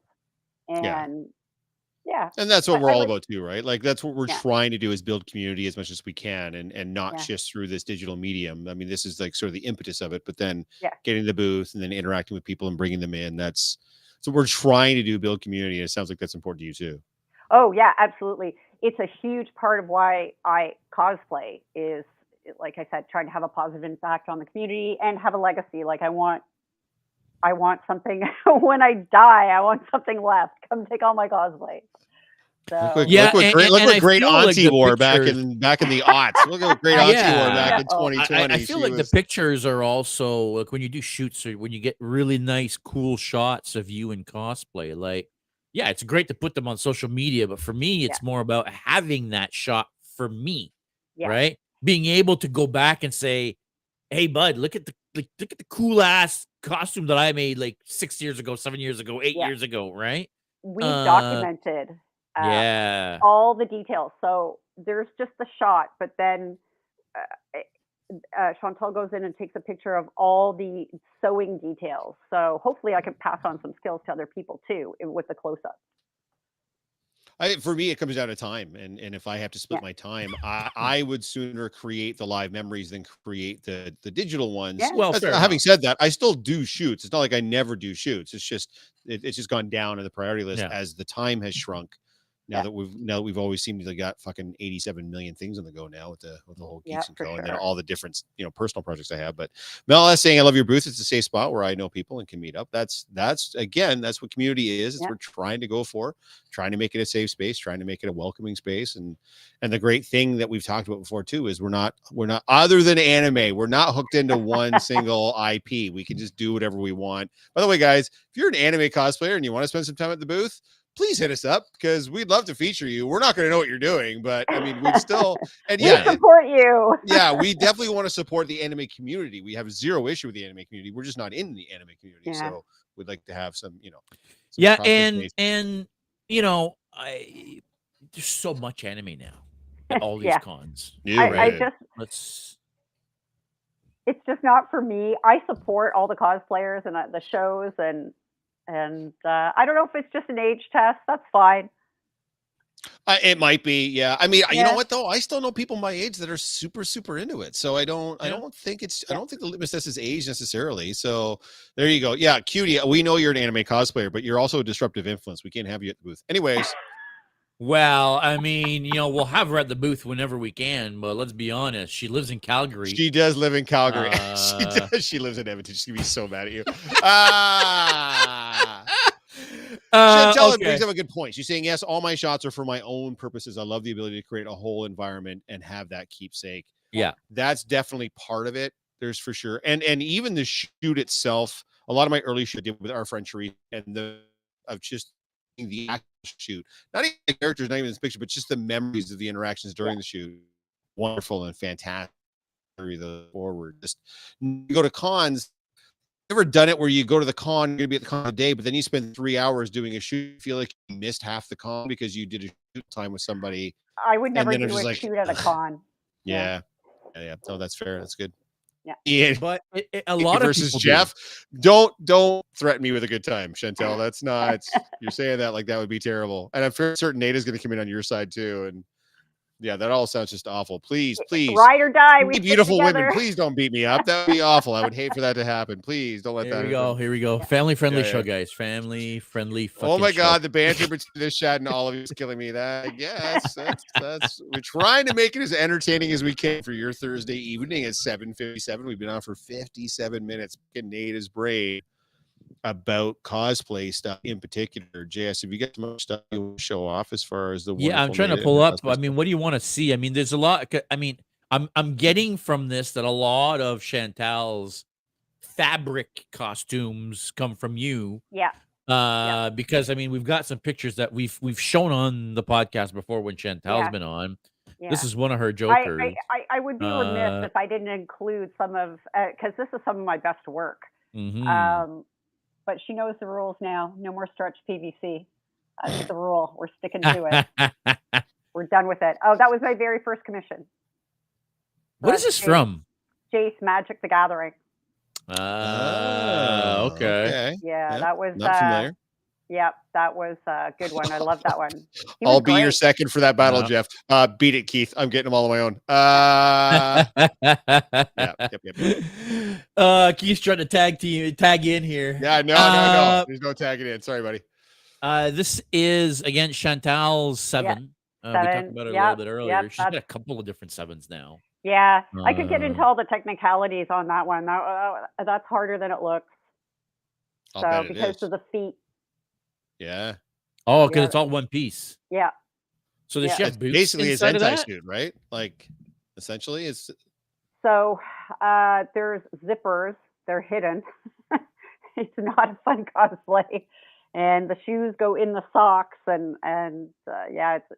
and and that's what we're all about too, right? That's what we're trying to do, is build community as much as we can, and not just through this digital medium. I mean, this is sort of the impetus of it, but then getting the booth and then interacting with people and bringing them in. That's what we're trying to do, build community. And it sounds like that's important to you too. Oh yeah, absolutely. It's a huge part of why I cosplay is, like I said, trying to have a positive impact on the community and have a legacy. I want something when I die. I want something left. Come take all my cosplay. So look what great auntie wore back in the aughts. Look at what great auntie wore back in 2020. I feel like the pictures are also when you do shoots, or when you get really nice, cool shots of you in cosplay. It's great to put them on social media, but for me, it's more about having that shot for me, right? Being able to go back and say, "Hey, bud, look at the cool ass costume that I made 6 years ago, 7 years ago, 8 years ago," right? We've documented all the details. So there's just the shot, but then Chantal goes in and takes a picture of all the sewing details. So hopefully I can pass on some skills to other people too with the close-up. For me, it comes down to time, and if I have to split my time, I would sooner create the live memories than create the digital ones. Yeah. Well, having said that, I still do shoots. It's not like I never do shoots. It's just gone down in the priority list as the time has shrunk. Now that we've always seemed to got fucking 87 million things on the go now with the whole Geeks and Co. for and then sure. all the different personal projects I have. But Mel is saying I love your booth. It's a safe spot where I know people and can meet up. That's what community is. It's what we're trying to go for, trying to make it a safe space, trying to make it a welcoming space. And the great thing that we've talked about before too is we're not other than anime, we're not hooked into one single IP. We can just do whatever we want. By the way, guys, if you're an anime cosplayer and you want to spend some time at the booth, please hit us up because we'd love to feature you. We're not going to know what you're doing, but I mean, we'd still, and we support you. Yeah, we definitely want to support the anime community. We have zero issue with the anime community. We're just not in the anime community. So we'd like to have some, some and there's so much anime now at all these cons. It's just not for me. I support all the cosplayers and the shows and I don't know if it's just an age test. That's fine. It might be, yeah. I mean, you know what though? I still know people my age that are super, super into it. So I don't think I don't think the litmus test is age necessarily. So there you go. Yeah, Cutie, we know you're an anime cosplayer, but you're also a disruptive influence. We can't have you at the booth. Anyways. Well, I mean, we'll have her at the booth whenever we can, but let's be honest. She lives in Calgary. She does live in Calgary. She does. She lives in Edmonton. She's gonna be so mad at you. Chantel brings up a good point. She's saying, yes, all my shots are for my own purposes. I love the ability to create a whole environment and have that keepsake. Yeah. That's definitely part of it. There's for sure. And even the shoot itself, a lot of my early shoot I did with our friend Sheree and of just the actual shoot, not even the characters, not even this picture, but just the memories of the interactions during the shoot. Wonderful and fantastic. The forward. Just you go to cons. Ever done it where you go to the con, you're gonna be at the con a day, but then you spend 3 hours doing a shoot, you feel like you missed half the con because you did a shoot time with somebody. I would never do a shoot at a con. Yeah. No, that's fair. That's good. Yeah. But a lot of versus Jeff. Don't threaten me with a good time, Chantel. That's not. You're saying that like that would be terrible. And I'm certain Nada's going to come in on your side too. And yeah, that all sounds just awful. Please, ride or die. We beautiful women. Please don't beat me up. That would be awful. I would hate for that to happen. Please don't let that happen. Here we go. Family friendly show, guys. Family friendly. Oh my God, the banter between this chat and all of you is killing me. That's we're trying to make it as entertaining as we can for your Thursday evening at 7:57. We've been on for 57 minutes. Nada's brain about cosplay stuff in particular. JS, have you got some stuff you want to show off as far as the I'm trying to pull up. I mean, what do you want to see? I mean, there's a lot. I mean, I'm getting from this that a lot of Chantal's fabric costumes come from you. Yeah. Because I mean, we've got some pictures that we've shown on the podcast before when Chantal's been on. Yeah. This is one of her Jokers. I would be remiss if I didn't include some of because this is some of my best work. Mm-hmm. But she knows the rules now. No more stretch PVC. That's the rule. We're sticking to it. We're done with it. Oh, that was my very first commission. What is this from? Jace Magic the Gathering. Okay. Yeah, that was not familiar. Yep, that was a good one. I love that one. I'll be your second for that battle, Jeff. Beat it, Keith. I'm getting them all on my own. Yep. Keith's trying to tag in here. Yeah, no. There's no tagging in. Sorry, buddy. This is again Chantal's 7. We talked about it a little bit earlier. She's got a couple of different 7s now. Yeah, I could get into all the technicalities on that one. That's harder than it looks. Because of the feet. Yeah. Oh, because it's all one piece. Yeah. So the chef boots basically is anti-suit, right? Like, essentially, it's. So there's zippers. They're hidden. It's not a fun cosplay, and the shoes go in the socks, and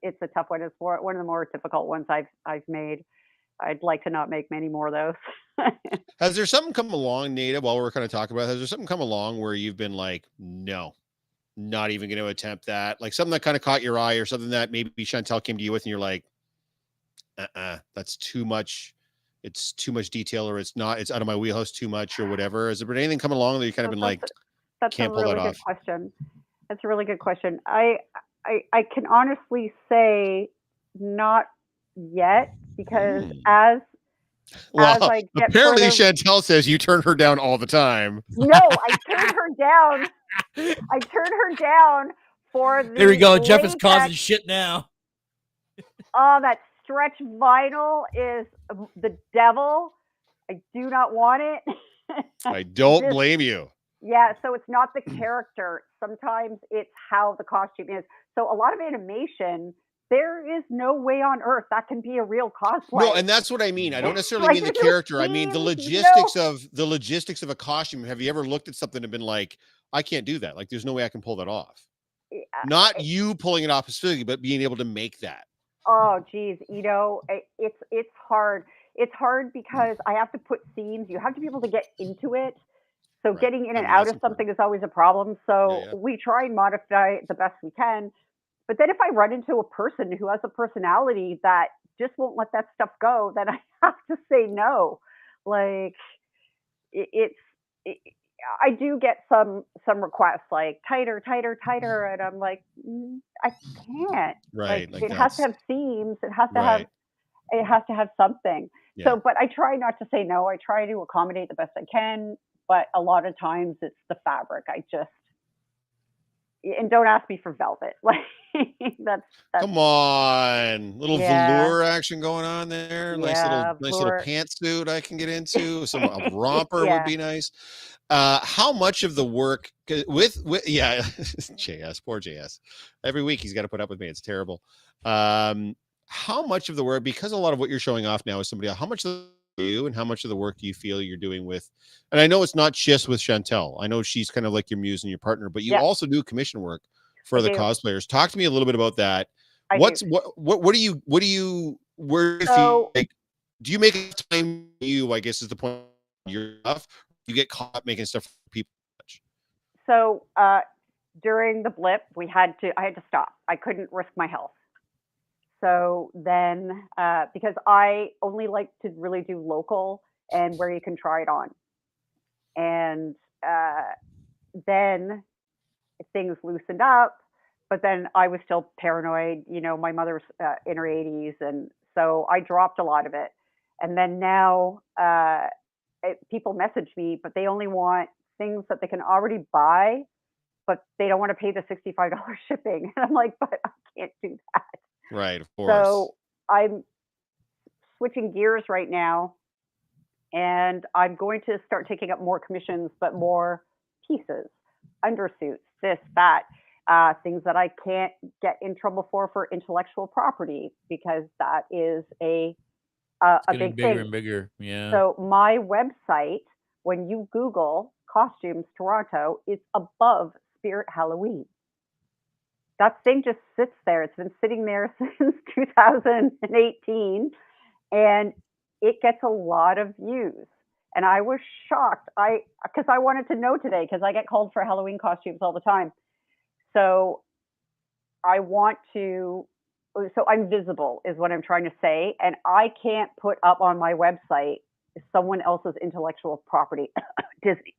it's a tough one. It's one of the more difficult ones I've made. I'd like to not make many more of those. Has there something come along, Nada, while we're kind of talking about it, has there something come along where you've been like, no, not even going to attempt that? Like something that kind of caught your eye or something that maybe Chantel came to you with and you're like, that's too much. It's too much detail, or it's out of my wheelhouse too much or whatever. Has there been anything come along that you kind of been like, can't pull that off? Question. That's a really good question. I can honestly say not yet, because as I get apparently Chantel says you turn her down all the time. No, I turn her down. I turn her down for the There we go. Jeff is causing latex. shit now. Oh, that stretch vinyl is the devil. I do not want it. I don't This, blame you. yeah, so it's not the character. Sometimes it's how the costume is. So a lot of animation, there is no way on earth that can be a real cosplay. No, and that's what I mean. I don't necessarily Like, mean the there's no character. I mean the seams, logistics of a costume. Have you ever looked at something and been like, I can't do that. Like, there's no way I can pull that off. Not you pulling it off specifically, but being able to make that. Oh, geez, it's hard. It's hard because I have to put seams. You have to be able to get into it. So Right. getting in I and mean, out that's of something important. is always a problem. So Yeah. we try and modify it the best we can. But then if I run into a person who has a personality that just won't let that stuff go, then I have to say no. Like it, it's it, I do get some requests like tighter, tighter, tighter, and I'm like, I can't. Like Right. Like it has to that's have seams. right. It has to have something. Yeah. So, but I try not to say no. I try to accommodate the best I can. But a lot of times it's the fabric. And don't ask me for velvet. Like that's Come on, little yeah, velour action going on there. yeah, Nice little velour. pantsuit I can get into. A romper would Yeah. be nice. How much of the work with yeah, JS, poor JS. Every week he's got to put up with me. It's terrible. How much of the work, because a lot of what you're showing off now is somebody else, how much of you and how much of the work do you feel you're doing with, and I know it's not just with Chantel. I know she's kind of like your muse and your partner, but you Yeah, also do commission work I for the do. cosplayers. Talk to me a little bit about that. I do. What do you where do you feel So like, do you make time for you, I guess is the point, your stuff? You get caught making stuff for people. so during the blip, I had to stop. I couldn't risk my health. So then, because I only like to really do local and where you can try it on. And then things loosened up, but then I was still paranoid. My mother's in her 80s, and so I dropped a lot of it. And then now people message me, but they only want things that they can already buy, but they don't want to pay the $65 shipping. And I'm like, but I can't do that. Right, of course. So I'm switching gears right now, and I'm going to start taking up more commissions, but more pieces, undersuits, this, that, things that I can't get in trouble for intellectual property, because that is It's a getting big bigger thing. and bigger. Yeah. So my website, when you Google costumes Toronto, is above Spirit Halloween. That thing just sits there. It's been sitting there since 2018, and it gets a lot of views. And I was shocked. Because I wanted to know today, because I get called for Halloween costumes all the time. So I want to. So I'm visible, is what I'm trying to say, and I can't put up on my website someone else's intellectual property, Disney,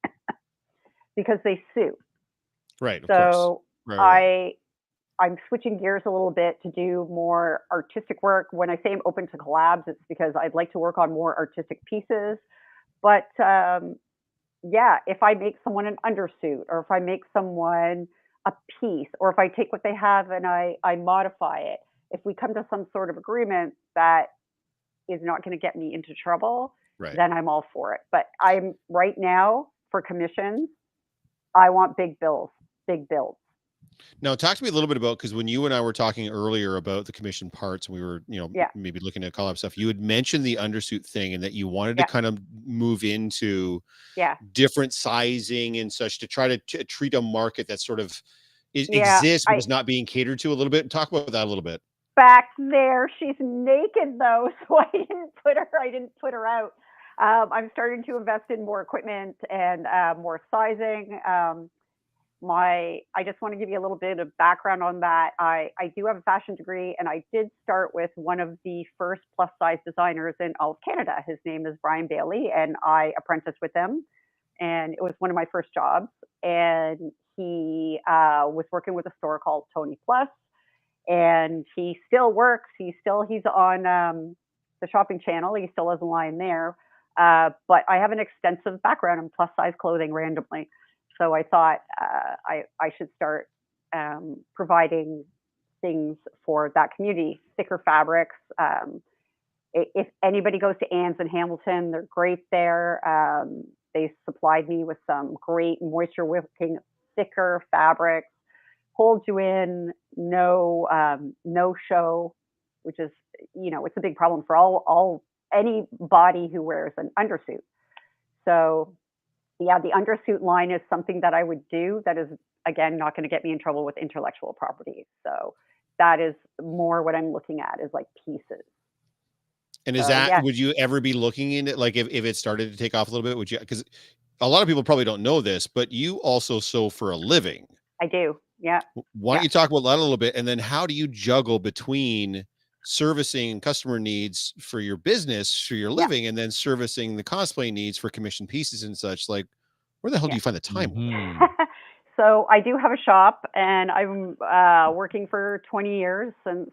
because they sue. Right, of course. So Right. I'm switching gears a little bit to do more artistic work. When I say I'm open to collabs, it's because I'd like to work on more artistic pieces. But yeah, if I make someone an undersuit, or if I make someone a piece, or if I take what they have and I modify it, if we come to some sort of agreement that is not going to get me into trouble, Right. then I'm all for it. But I'm right now for commissions, I want big bills, big builds. Now, talk to me a little bit about, because when you and I were talking earlier about the commission parts, and we were, Yeah, maybe looking at call up stuff, you had mentioned the undersuit thing and that you wanted to yeah, kind of move into yeah, different sizing and such to try to treat a market that sort of yeah. exists but is not being catered to a little bit. Talk about that a little bit. Back there, she's naked though, so I didn't put her out. I'm starting to invest in more equipment and more sizing. I just want to give you a little bit of background on that. I do have a fashion degree, and I did start with one of the first plus size designers in all of Canada. His name is Brian Bailey, and I apprenticed with him, and it was one of my first jobs. And he was working with a store called Tony Plus, and he still works. He's on the shopping channel. He still has a line there. But I have an extensive background in plus size clothing randomly. So I thought I should start providing things for that community, thicker fabrics. If anybody goes to Ann's in Hamilton, they're great there. They supplied me with some great moisture wicking, thicker fabrics, hold you in, no show, which is, it's a big problem for anybody who wears an undersuit. So yeah, the undersuit line is something that I would do that is, again, not going to get me in trouble with intellectual property. So that is more what I'm looking at, is like pieces. And is that, would you ever be looking in it? Like if it started to take off a little bit, would you, because a lot of people probably don't know this, but you also sew for a living. I do. Yeah. Why don't you talk about that a little bit? And then how do you juggle between servicing customer needs for your business, for your living, and then servicing the cosplay needs for commission pieces and such? Like, where the hell do you find the time? So I do have a shop, and I'm working for 20 years, since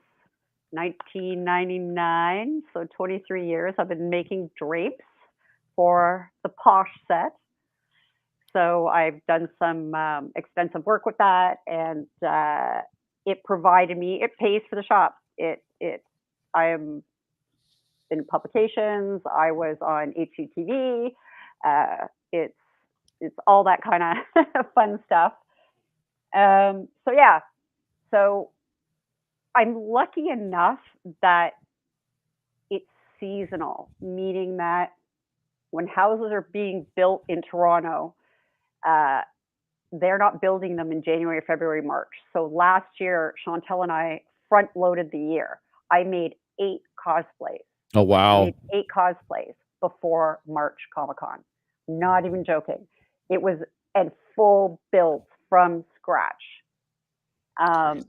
1999. So 23 years I've been making drapes for the Posh set. So I've done some extensive work with that, and it pays for the shop. I am in publications. I was on HGTV. It's all that kind of fun stuff. So I'm lucky enough that it's seasonal, meaning that when houses are being built in Toronto, they're not building them in January, February, March. So last year, Chantel and I front loaded the year. I made 8 cosplays. Oh, wow. 8 cosplays before March Comic-Con. Not even joking. It was a full build from scratch,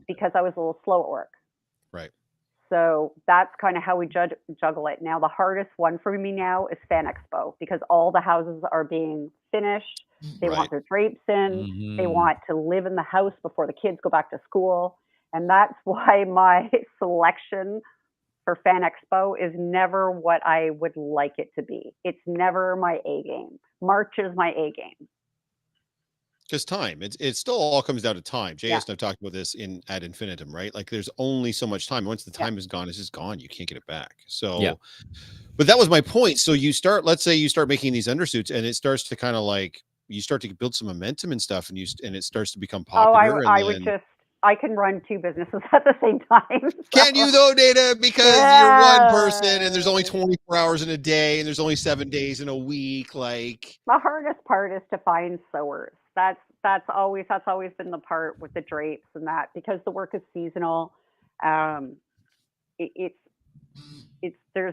because I was a little slow at work. Right. So that's kind of how we juggle it. Now, the hardest one for me now is Fan Expo, because all the houses are being finished. They want their drapes in. They want to live in the house before the kids go back to school. And that's why my selection for Fan Expo is never what I would like it to be. It's never my A game. March is my A game. Because time, it still all comes down to time. JS and I've talked about this ad infinitum, right? Like there's only so much time. Once the time is gone, it's just gone. You can't get it back. So, but that was my point. So let's say you start making these undersuits, and it starts to kind of like, you start to build some momentum and stuff, and it starts to become popular. I can run 2 businesses at the same time. So. Can you though, Data? Because you're one person, and there's only 24 hours in a day, and there's only 7 days in a week. Like, the hardest part is to find sewers. That's always been the part with the drapes and that, because the work is seasonal. There's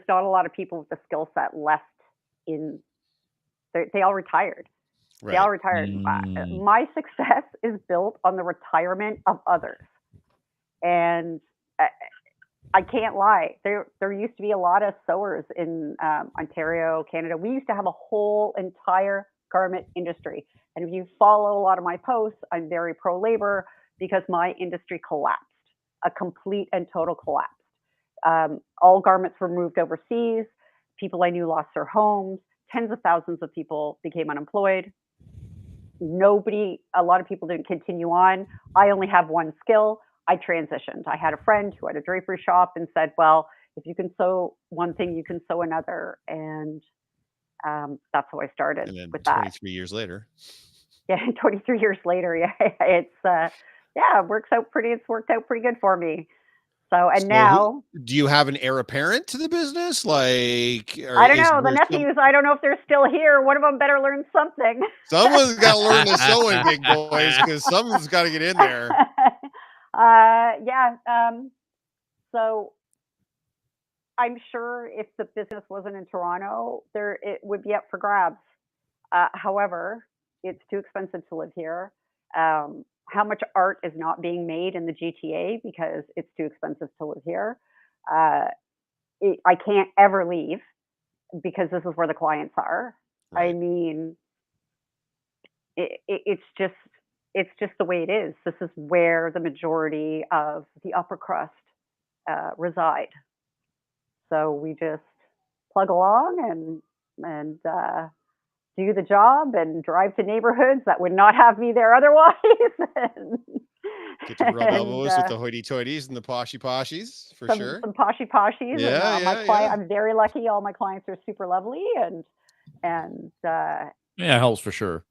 not a lot of people with the skill set left in. They all retired. Right. They all retired. My success is built on the retirement of others, and I can't lie. There used to be a lot of sewers in Ontario, Canada. We used to have a whole entire garment industry. And if you follow a lot of my posts, I'm very pro-labor, because my industry collapsed, a complete and total collapse. All garments were moved overseas. People I knew lost their homes. Tens of thousands of people became unemployed. A lot of people didn't continue on. I only have one skill. I transitioned. I had a friend who had a drapery shop and said, well, if you can sew one thing, you can sew another. And that's how I started with that. 23 years later. Yeah, 23 years later. Yeah, it's it worked out pretty good for me. So now, do you have an heir apparent to the business? Like, I don't know. The nephews, I don't know if they're still here. One of them better learn something. Someone's got to learn the sewing, big boys, because someone's got to get in there. So I'm sure if the business wasn't in Toronto, it would be up for grabs. However, it's too expensive to live here. How much art is not being made in the GTA because it's too expensive to live here. I can't ever leave because this is where the clients are. Right. I mean, it's just the way it is. This is where the majority of the upper crust reside. So we just plug along and do the job and drive to neighborhoods that would not have me there otherwise. Get to rub And elbows with the hoity-toities and the poshies for sure. some poshy poshies. Yeah, And my yeah, client, yeah. I'm very lucky. All my clients are super lovely, and Yeah, it helps for sure.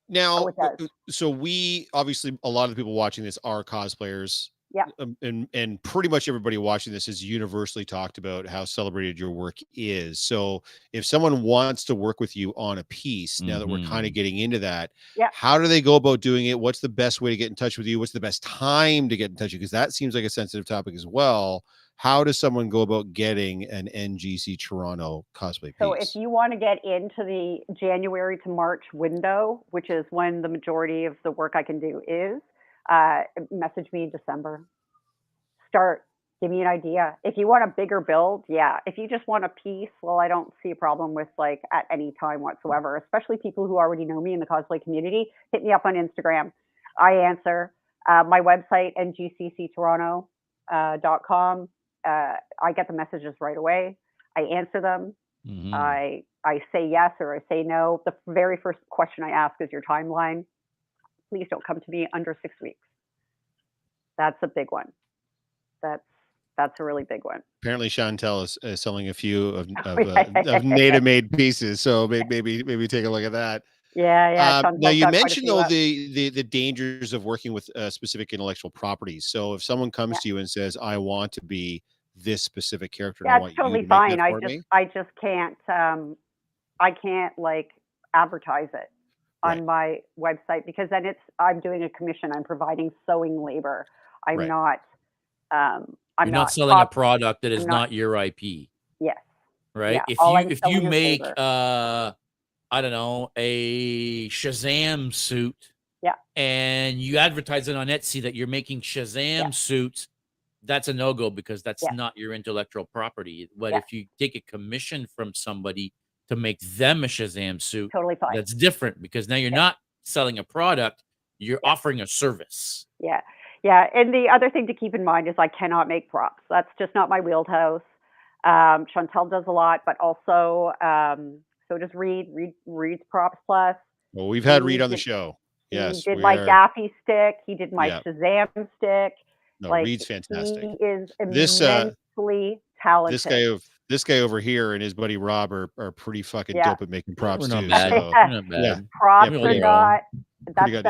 Now, it does. so we obviously a lot of the people watching this are cosplayers. Yeah. And pretty much everybody watching this has universally talked about how celebrated your work is. So if someone wants to work with you on a piece, now that we're kind of getting into that, Yeah. how do they go about doing it? What's the best way to get in touch with you? What's the best time to get in touch with you? Because that seems like a sensitive topic as well. How does someone go about getting an NGC Toronto cosplay piece? So if you want to get into the January to March window, which is when the majority of the work I can do is, message me in December. Give me an idea. If you want a bigger build, yeah. If you just want a piece, well, I don't see a problem with like at any time whatsoever, especially people who already know me in the cosplay community. Hit me up on Instagram. I answer. My website, ngcctoronto.com. I get the messages right away. I answer them. I say yes or I say no. The very first question I ask is your timeline. Please don't come to me under 6 weeks. That's a big one. That's a really big one. Apparently, Chantel is selling a few of native made pieces, so maybe take a look at that. Yeah. Now you mentioned though the dangers of working with specific intellectual properties. So if someone comes to you and says, "I want to be this specific character," and I want it's totally you to make fine. that for me, I just can't. I can't like advertise it on my website because then I'm doing a commission. I'm providing sewing labor. I'm not. You're not selling a product that is not your IP. Yes. Right. Yeah, if you make I don't know, a Shazam suit. Yeah. And you advertise it on Etsy that you're making Shazam suits, that's a no-go because that's not your intellectual property. But if you take a commission from somebody to make them a Shazam suit, totally fine. That's different because now you're not selling a product, you're offering a service. Yeah. And the other thing to keep in mind is I cannot make props. That's just not my wheelhouse. Chantel does a lot, but also so does Reed. Reed's Props Plus. Well, we've had Reed on the show. Yes. He did my Gaffy stick. He did my Shazam stick. No, Reed's fantastic. He is immensely talented. This guy over here and his buddy Rob are pretty fucking dope at making props too. Bad. So, We're not bad. Props are not. I good.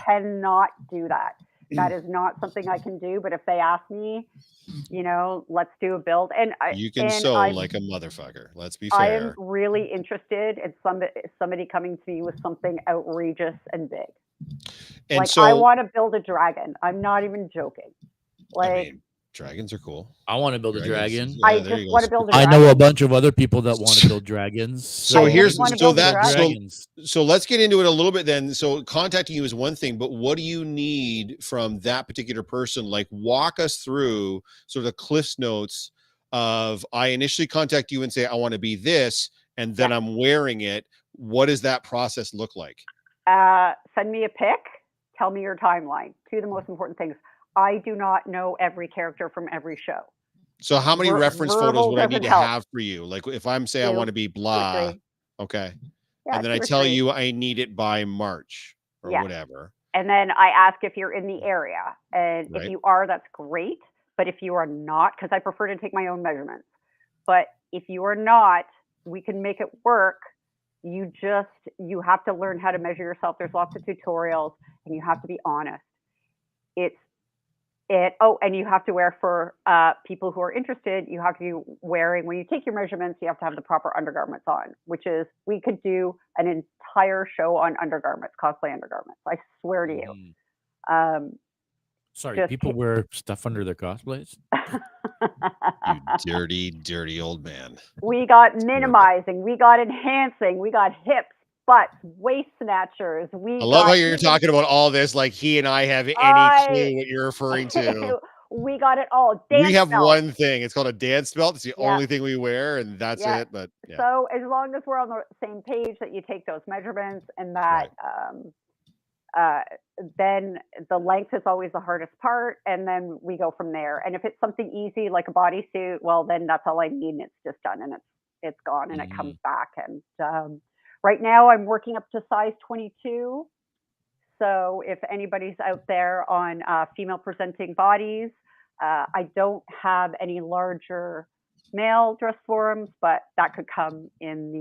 cannot do that. That is not something I can do. But if they ask me, let's do a build. And you can sew like a motherfucker. Let's be fair. I am really interested in somebody coming to me with something outrageous and big. And like I want to build a dragon. I'm not even joking. Dragons are cool. I want to build a dragon. Yeah, I just want to build a dragon. I know a bunch of other people that want to build dragons. So let's get into it a little bit then. So contacting you is one thing, but what do you need from that particular person? Like walk us through sort of the Cliff's Notes of I initially contact you and say, I want to be this, and then I'm wearing it. What does that process look like? Send me a pic. Tell me your timeline. Two of the most important things. I do not know every character from every show. So how many reference photos would I need to have for you? Like if I'm saying I want to be blah, okay. And then I tell you I need it by March or whatever. And then I ask if you're in the area. And if you are, that's great. But if you are not, because I prefer to take my own measurements. But if you are not, we can make it work. You have to learn how to measure yourself. There's lots of tutorials and you have to be honest. And you have to wear for people who are interested, you have to be wearing, when you take your measurements, you have to have the proper undergarments on, which is, we could do an entire show on undergarments, cosplay undergarments. I swear to you. Sorry, people wear stuff under their cosplays? You dirty, dirty old man. We got minimizing, we got enhancing, we got hips, butts, waist snatchers. I love how you're talking about all this like he and I have any clue what you're referring to. We got it all. We have one thing. It's called a dance belt. It's the only thing we wear, and that's it. But so as long as we're on the same page, that you take those measurements, and that then the length is always the hardest part, and then we go from there. And if it's something easy like a bodysuit, well, then that's all I need, and it's just done, and it's gone, and it comes back. And right now I'm working up to size 22. So if anybody's out there on female presenting bodies, I don't have any larger male dress forms, but that could come in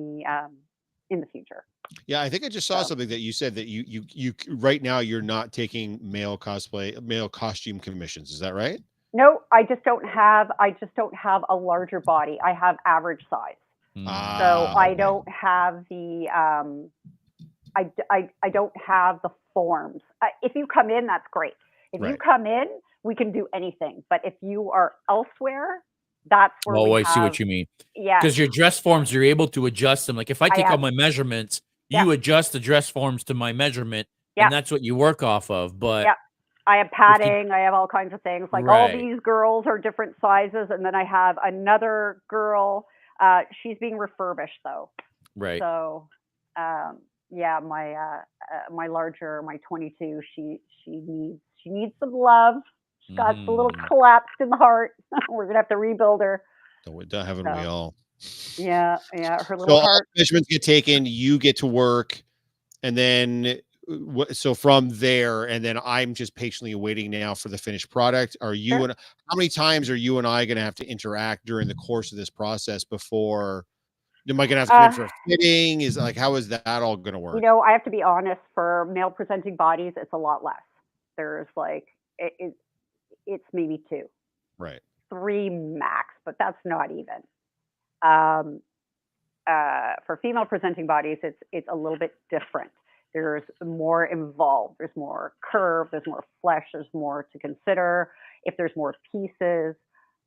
the future. Yeah, I think I just saw So something that you said that you right now you're not taking male costume commissions. Is that right? no, I just don't have a larger body. I have average size. So I Okay. don't have the I don't have the forms. If you come in, that's great. If you Right. come in, we can do anything. But if you are elsewhere, that's where Oh, we I see what have. you mean. Yeah, Because your dress forms, you're able to adjust them. Like if I I take all am. my measurements, Yeah, you adjust the dress forms to my measurement, yeah, and that's what you work off of. But yeah. I have if you padding. I have all kinds of things. Like all right, these girls are different sizes, and then I have another girl. She's being refurbished though. right. So, yeah, my larger, my 22, she needs some love. She got a little Mhm. collapsed in the heart. We're gonna have to rebuild her. Haven't we So, all? yeah, her So little all heart. measurements get taken, you get to work, and then so from there, and then I'm just patiently waiting now for the finished product. Sure. How many times are you and I going to have to interact during the course of this process before? Am I going to have to come in Uh, for a fitting? How is that all going to work? I have to be honest. For male presenting bodies, it's a lot less. There's like it's maybe two, Right. three max, but that's not even. Um, for female presenting bodies, it's a little bit different. There's more involved. There's more curve. There's more flesh. There's more to consider. If there's more pieces,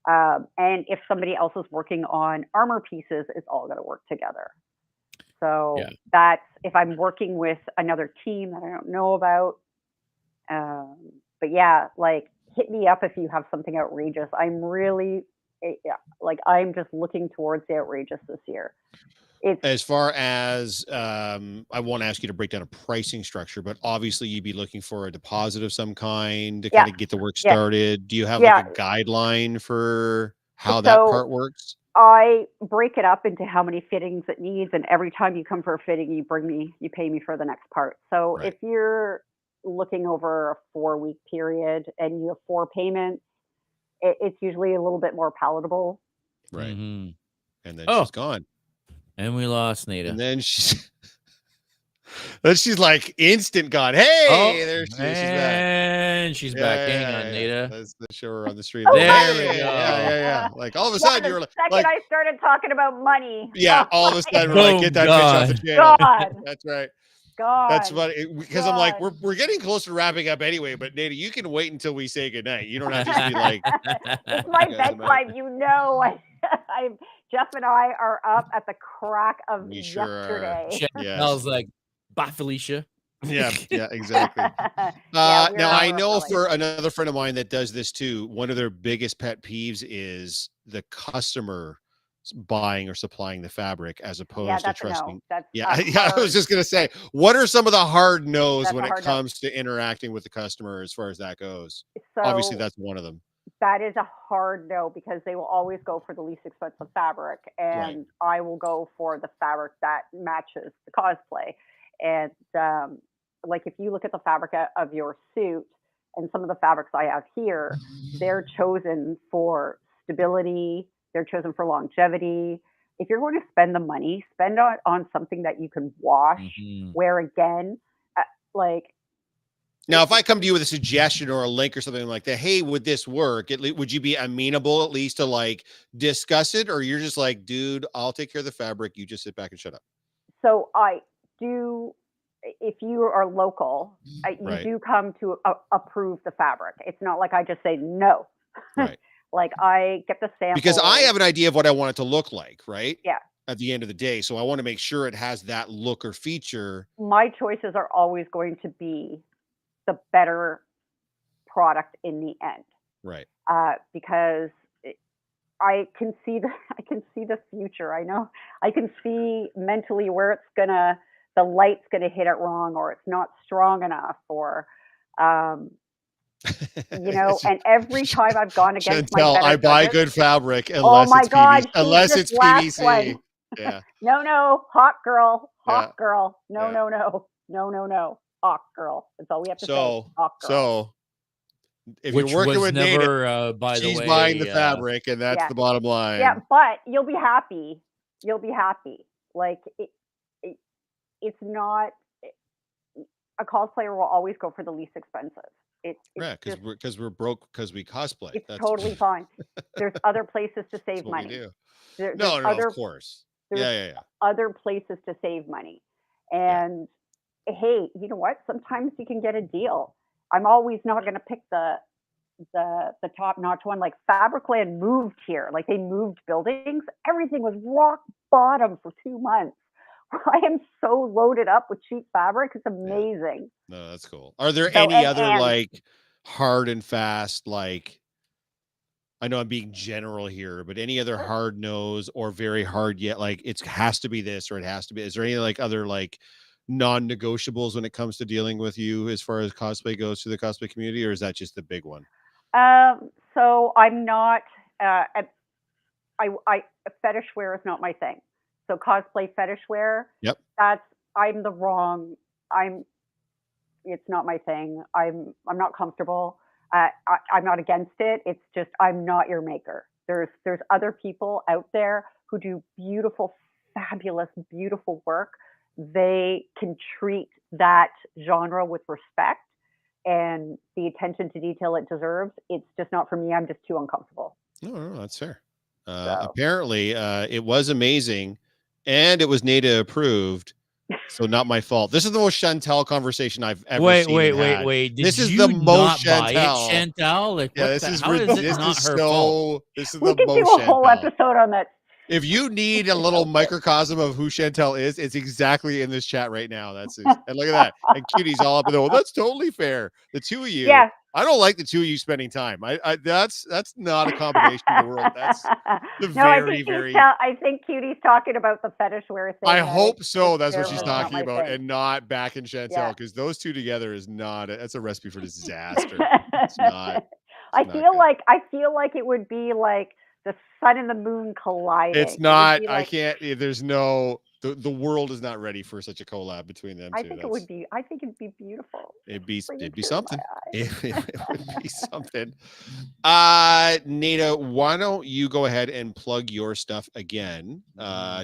and if somebody else is working on armor pieces, it's all going to work together. Yeah. So that's if I'm working with another team that I don't know about. But yeah, like hit me up if you have something outrageous. I'm really, yeah, like I'm just looking towards the outrageous this year. It's As far as I won't ask you to break down a pricing structure, but obviously you'd be looking for a deposit of some kind to yeah, kind of get the work yeah, started. Do you have like yeah. a guideline for how that So part works? I break it up into how many fittings it needs, and every time you come for a fitting, you pay me for the next part. So if Right. you're looking over a 4 week period and you have four payments, it's usually a little bit more palatable. Right. Mhm. And then Oh, she's gone. and we lost And Nada. then she's like instant gone. Oh, Hey, there she is. She's back. and she's back. Hang on, Yeah. Nada. Let's show her on the stream. Oh, There we Hey, go. yeah. Like all of a Yeah, sudden the you were second like, I started talking about money, yeah, all of a sudden we're like, get Boom, that bitch off the gone. channel. God, That's right. That's God, funny because I'm like, God. we're getting close to wrapping up anyway. But Nada, you can wait until we say goodnight. You don't have to just be like, It's my you guys are mad. bedtime. Jeff and I are up at the crack of We sure are. yesterday. Yes. Chanel's like, bye, Felicia. Yeah, exactly. Yeah, Now I we're up know early. for another friend of mine that does this too, one of their biggest pet peeves is the customer buying or supplying the fabric as Yeah, opposed to that's a no. trusting. That's Yeah, a yeah, I was hard. just gonna say, what are some of the hard no's That's when a it hard no. comes to interacting with the customer as far as that goes? Obviously, So that's one of them. that is a hard no because they will always go for the least expensive fabric, Right. and I will go for the fabric that matches the cosplay. And like if you look at the fabric of your suit and some of the fabrics I have here, they're chosen for stability, they're chosen for longevity. If you're going to spend the money, spend on something that you can wash, Mhm. wear again. Like Now, if I come to you with a suggestion or a link or something like that, hey, would this work? Would you be amenable at least to like discuss it, or you're just like, dude, I'll take care of the fabric. You just sit back and shut up. so I do. If you are local, you Right. do come to approve the fabric. It's not like I just say no. Right. Like I get the Because I samples. have an idea of what I want it to look like, right? Yeah, At the end of the day. So I want to make sure it has that look or feature. my choices are always going to be the better product in the end, Right. because I can see the future. I know I can see mentally where the light's gonna hit it wrong, or it's not strong enough, or um, and every time I've gone against my Chantel, better I buy judges. good fabric Oh unless my it's PVC, God, she's unless this it's last PVC. one. Yeah. No, hot girl, Yeah. hot girl. No, Yeah. no, no, no, no, no. Hawk girl. That's all we have to say. So, Hawk girl. so if Which you're working was with Nate, never, by the she's way, buying the fabric, and that's Yeah. the bottom line. Yeah, but you'll be happy. You'll be happy. Like it's not a cosplayer will always go for the least expensive. It's Yeah, because we're broke because we cosplay. it's That's totally fine. There's other places to that's save what we money. do. There's No, other of course. there's Yeah. other places to save money. And hey, you know what? Sometimes you can get a deal. I'm always not going to pick the top notch one. Like Fabricland moved here, like they moved buildings. Everything was rock bottom for 2 months. I am so loaded up with cheap fabric. It's amazing. No, that's cool. Are there So, any other and like hard and fast, like, I know I'm being general here, but any other hard nose or very hard yet, like it has to be this or it has to be, is there any like other like non-negotiables when it comes to dealing with you as far as cosplay goes to the cosplay community, or is that just the big one? So I'm not. Fetish wear is not my thing. So cosplay fetish wear. Yep. I'm the wrong. It's not my thing. I'm not comfortable. I'm not against it. It's just I'm not your maker. There's other people out there who do beautiful, fabulous, beautiful work. They can treat that genre with respect and the attention to detail it deserves. It's just not for me. I'm just too uncomfortable. No, that's fair. So. Apparently, it was amazing, and it was NATA approved. So not my fault. This is the most Chantel conversation I've ever seen. Wait. This is the most Chantel. Chantel? Like, Yeah, how is it not her fault? This is we the could most do a whole Chantel. episode on that. If you need a little microcosm of who Chantel is, it's exactly in this chat right now. And look at that. And Cutie's all up in the, well, that's totally fair. The two of you. Yeah. I don't like the two of you spending time. That's not a combination of the world. That's the I think Cutie's talking about the fetish wear thing. I hope so. That's what she's not talking about, and not back in Chantel, because those two together is not. That's a recipe for disaster. It's not. I feel like it would be like the sun and the moon colliding. It's not. I can't. There's no. The world is not ready for such a collab between them two. I think it would be. I think it'd be beautiful. It'd be something. It would be something. Nada, why don't you go ahead and plug your stuff again,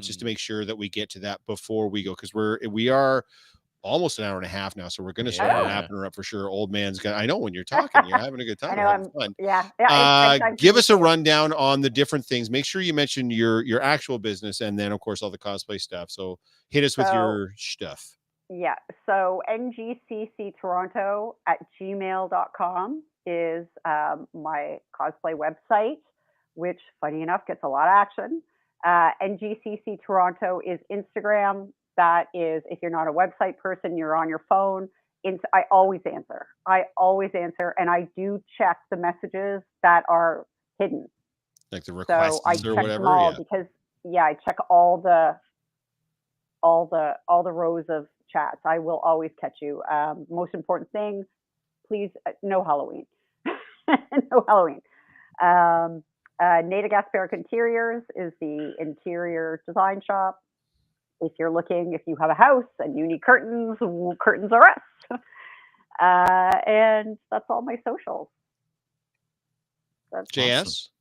just to make sure that we get to that before we go, because we are almost an hour and a half now, so we're going to start wrapping her up for sure. Old man's gonna. I know when you're talking, you're having a good time. I know, having fun. Yeah. Give us a rundown on the different things. Make sure you mention your actual business, and then of course all the cosplay stuff. So hit us with your stuff. Yeah. So NGCCToronto @gmail.com is my cosplay website, which funny enough gets a lot of action. NGCC Toronto is Instagram. That is, if you're not a website person, you're on your phone. I always answer. And I do check the messages that are hidden. Like the requests or whatever. Them all because I check all the rows of chats. I will always catch you. Most important thing, please, no Halloween. No Halloween. Nada Gasparik Interiors is the interior design shop. If you have a house and you need curtains, curtains are us. And that's all my socials. That's JS? Awesome.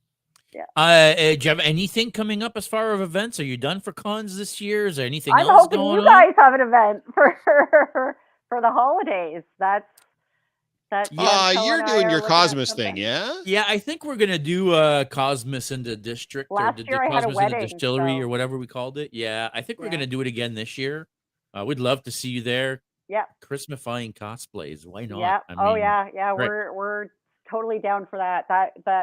Yeah. Do you have anything coming up as far as events? Are you done for cons this year? Is there anything else going on? I'm hoping you guys have an event for the holidays. You're doing your Cosmos thing, yeah? Yeah, I think we're gonna do Cosmos in the district Last or year I had a Cosmos wedding, in the distillery or whatever we called it. Yeah, I think we're gonna do it again this year. We'd love to see you there. Yeah. Christmifying cosplays. Why not? Yeah. Right. We're totally down for that.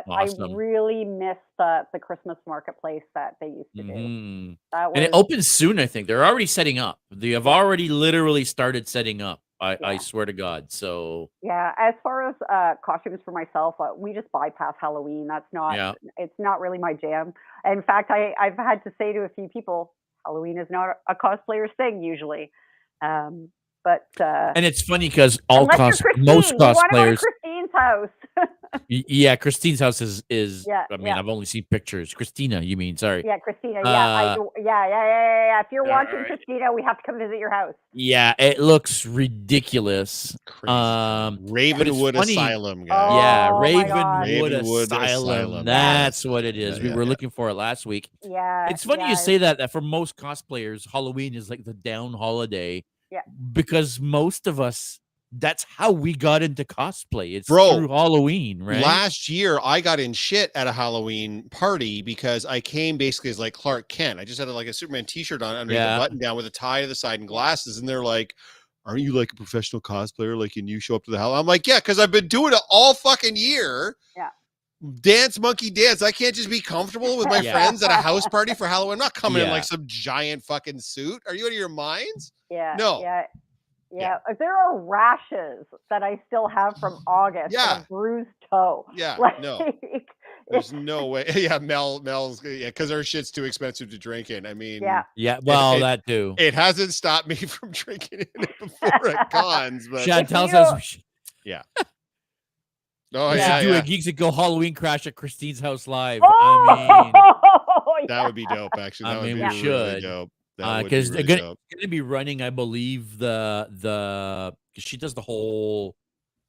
Awesome. I really miss the Christmas marketplace that they used to do. And it opens soon, I think. They're already setting up. They have already literally started setting up. I swear to God. So yeah, as far as costumes for myself, we just bypass Halloween. That's not. It's not really my jam. In fact, I've had to say to a few people, Halloween is not a cosplayer's thing usually. But and it's funny because most cosplayers. You want to go to Christine's house. Yeah, Christine's house is. Yeah, I mean, yeah. I've only seen pictures. Christina, you mean? Sorry. Yeah, Christina. Yeah, yeah. If you're watching, right. Christina, we have to come visit your house. Yeah, it looks ridiculous. Crazy. But Ravenwood it's funny. Asylum, guys. Yeah, Oh, my God. Ravenwood Asylum. That's what it is. Yeah, We yeah, were yeah. looking for it last week. Yeah. It's funny yeah. you say that for most cosplayers, Halloween is like the down holiday. Yeah. Because most of us, that's how we got into cosplay. It's Bro, through Halloween, right? Last year, I got in shit at a Halloween party because I came basically as like Clark Kent. I just had like a Superman t-shirt on underneath the button down with a tie to the side and glasses. And they're like, aren't you like a professional cosplayer? Like, can you show up to the Halloween? I'm like, yeah, because I've been doing it all fucking year. Yeah. Dance, monkey dance. I can't just be comfortable with my friends at a house party for Halloween. I'm not coming in like some giant fucking suit. Are you out of your minds? Yeah. No. Yeah. There are rashes that I still have from August. Yeah. And a bruised toe. Yeah. Like, No. There's no way. Yeah, Mel's because our shit's too expensive to drink in. I mean, Yeah. Well, that too. It hasn't stopped me from drinking in it before at cons, but Chantal says, yeah. Oh we yeah, should do a Geeks that Go Halloween crash at Christine's house live. Oh, I mean, that would be dope. Actually, that would be we should. really dope. Because they're going to be running, I believe, because she does the whole,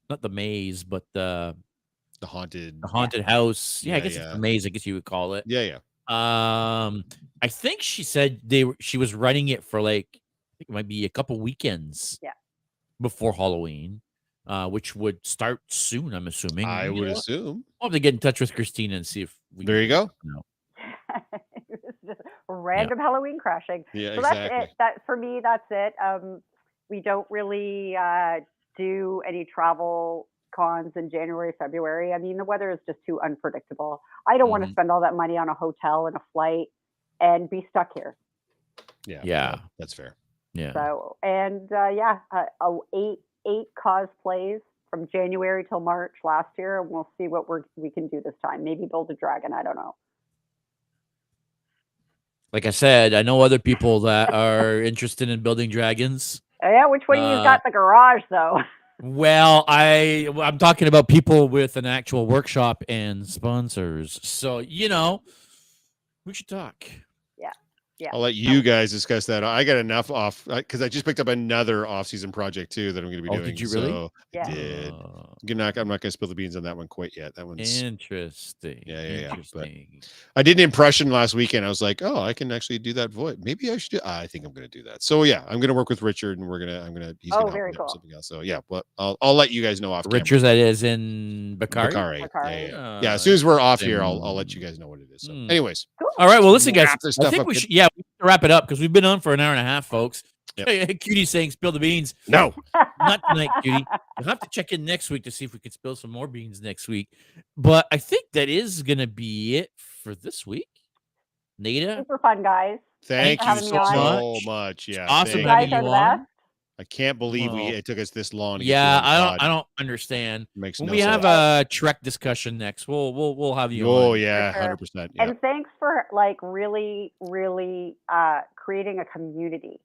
not the maze, but the haunted house. Yeah, I guess it's the maze. I guess you would call it. Yeah. I think she said she was running it for like, I think it might be a couple weekends. Yeah. Before Halloween, which would start soon. I'm assuming. I would assume. I'll have to get in touch with Christina and see if we. There you go. Just random Halloween crashing. Yeah, so exactly. That's it. That for me, that's it. We don't really do any travel cons in January, February. I mean, the weather is just too unpredictable. I don't want to spend all that money on a hotel and a flight and be stuck here. Yeah, that's fair. Yeah. So and eight cosplays from January till March last year, and we'll see what we can do this time. Maybe build a dragon. I don't know. Like I said, I know other people that are interested in building dragons. Yeah, which one of you got the garage though? Well, I'm talking about people with an actual workshop and sponsors. So, we should talk. Yeah. I'll let you guys discuss that. I got enough off because I just picked up another off-season project too that I'm going to be doing. Did you really? So I did. I'm not going to spill the beans on that one quite yet. That one's interesting. Yeah. But I did an impression last weekend. I was like, oh, I can actually do that voice. Maybe I should. I think I'm going to do that. So yeah, I'm going to work with Richard, and he's going to very cool. Something else. So yeah, but I'll let you guys know off. Richard, that is in Bakari. Yeah. As soon as we're off here, I'll let you guys know what it is. So, anyways, cool. All right. Well, listen, guys. I think we should. Yeah. Wrap it up because we've been on for an hour and a half, folks. Cutie saying spill the beans. No, not tonight, Cutie. You'll have to check in next week to see if we could spill some more beans next week. But I think that is going to be it for this week. Nada, super fun, guys. Thank you so much. Yeah, awesome having you on. I can't believe it took us this long. To I don't understand. Makes when no we sense. have a Trek discussion next, we'll have you. Oh on. yeah, 100%. Yeah. And thanks for really creating a community.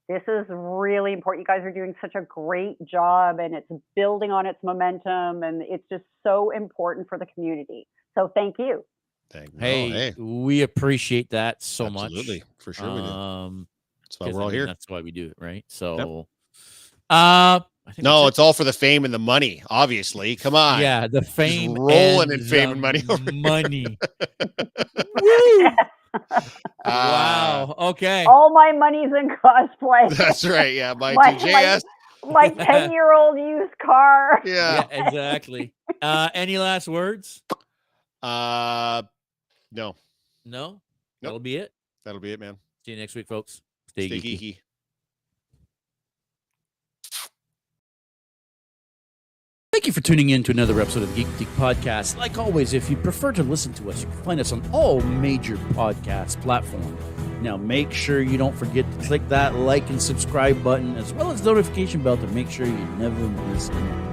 This is really important. You guys are doing such a great job, and it's building on its momentum, and it's just so important for the community. So thank you. Hey, we appreciate that so much. Absolutely, for sure we do. That's why we're all here. That's why we do it, right? So, I think it's all for the fame and the money. Obviously, come on. Yeah, the fame, just rolling in fame and money. Money. Woo! Wow. Okay. All my money's in cosplay. That's right. Yeah, my JS. My 10-year-old used car. Yeah, exactly. Any last words? No. That'll be it. That'll be it, man. See you next week, folks. Stay geeky. Thank you for tuning in to another episode of Geek Boutique Podcast. Like always, if you prefer to listen to us, you can find us on all major podcast platforms. Now, make sure you don't forget to click that like and subscribe button, as well as the notification bell to make sure you never miss an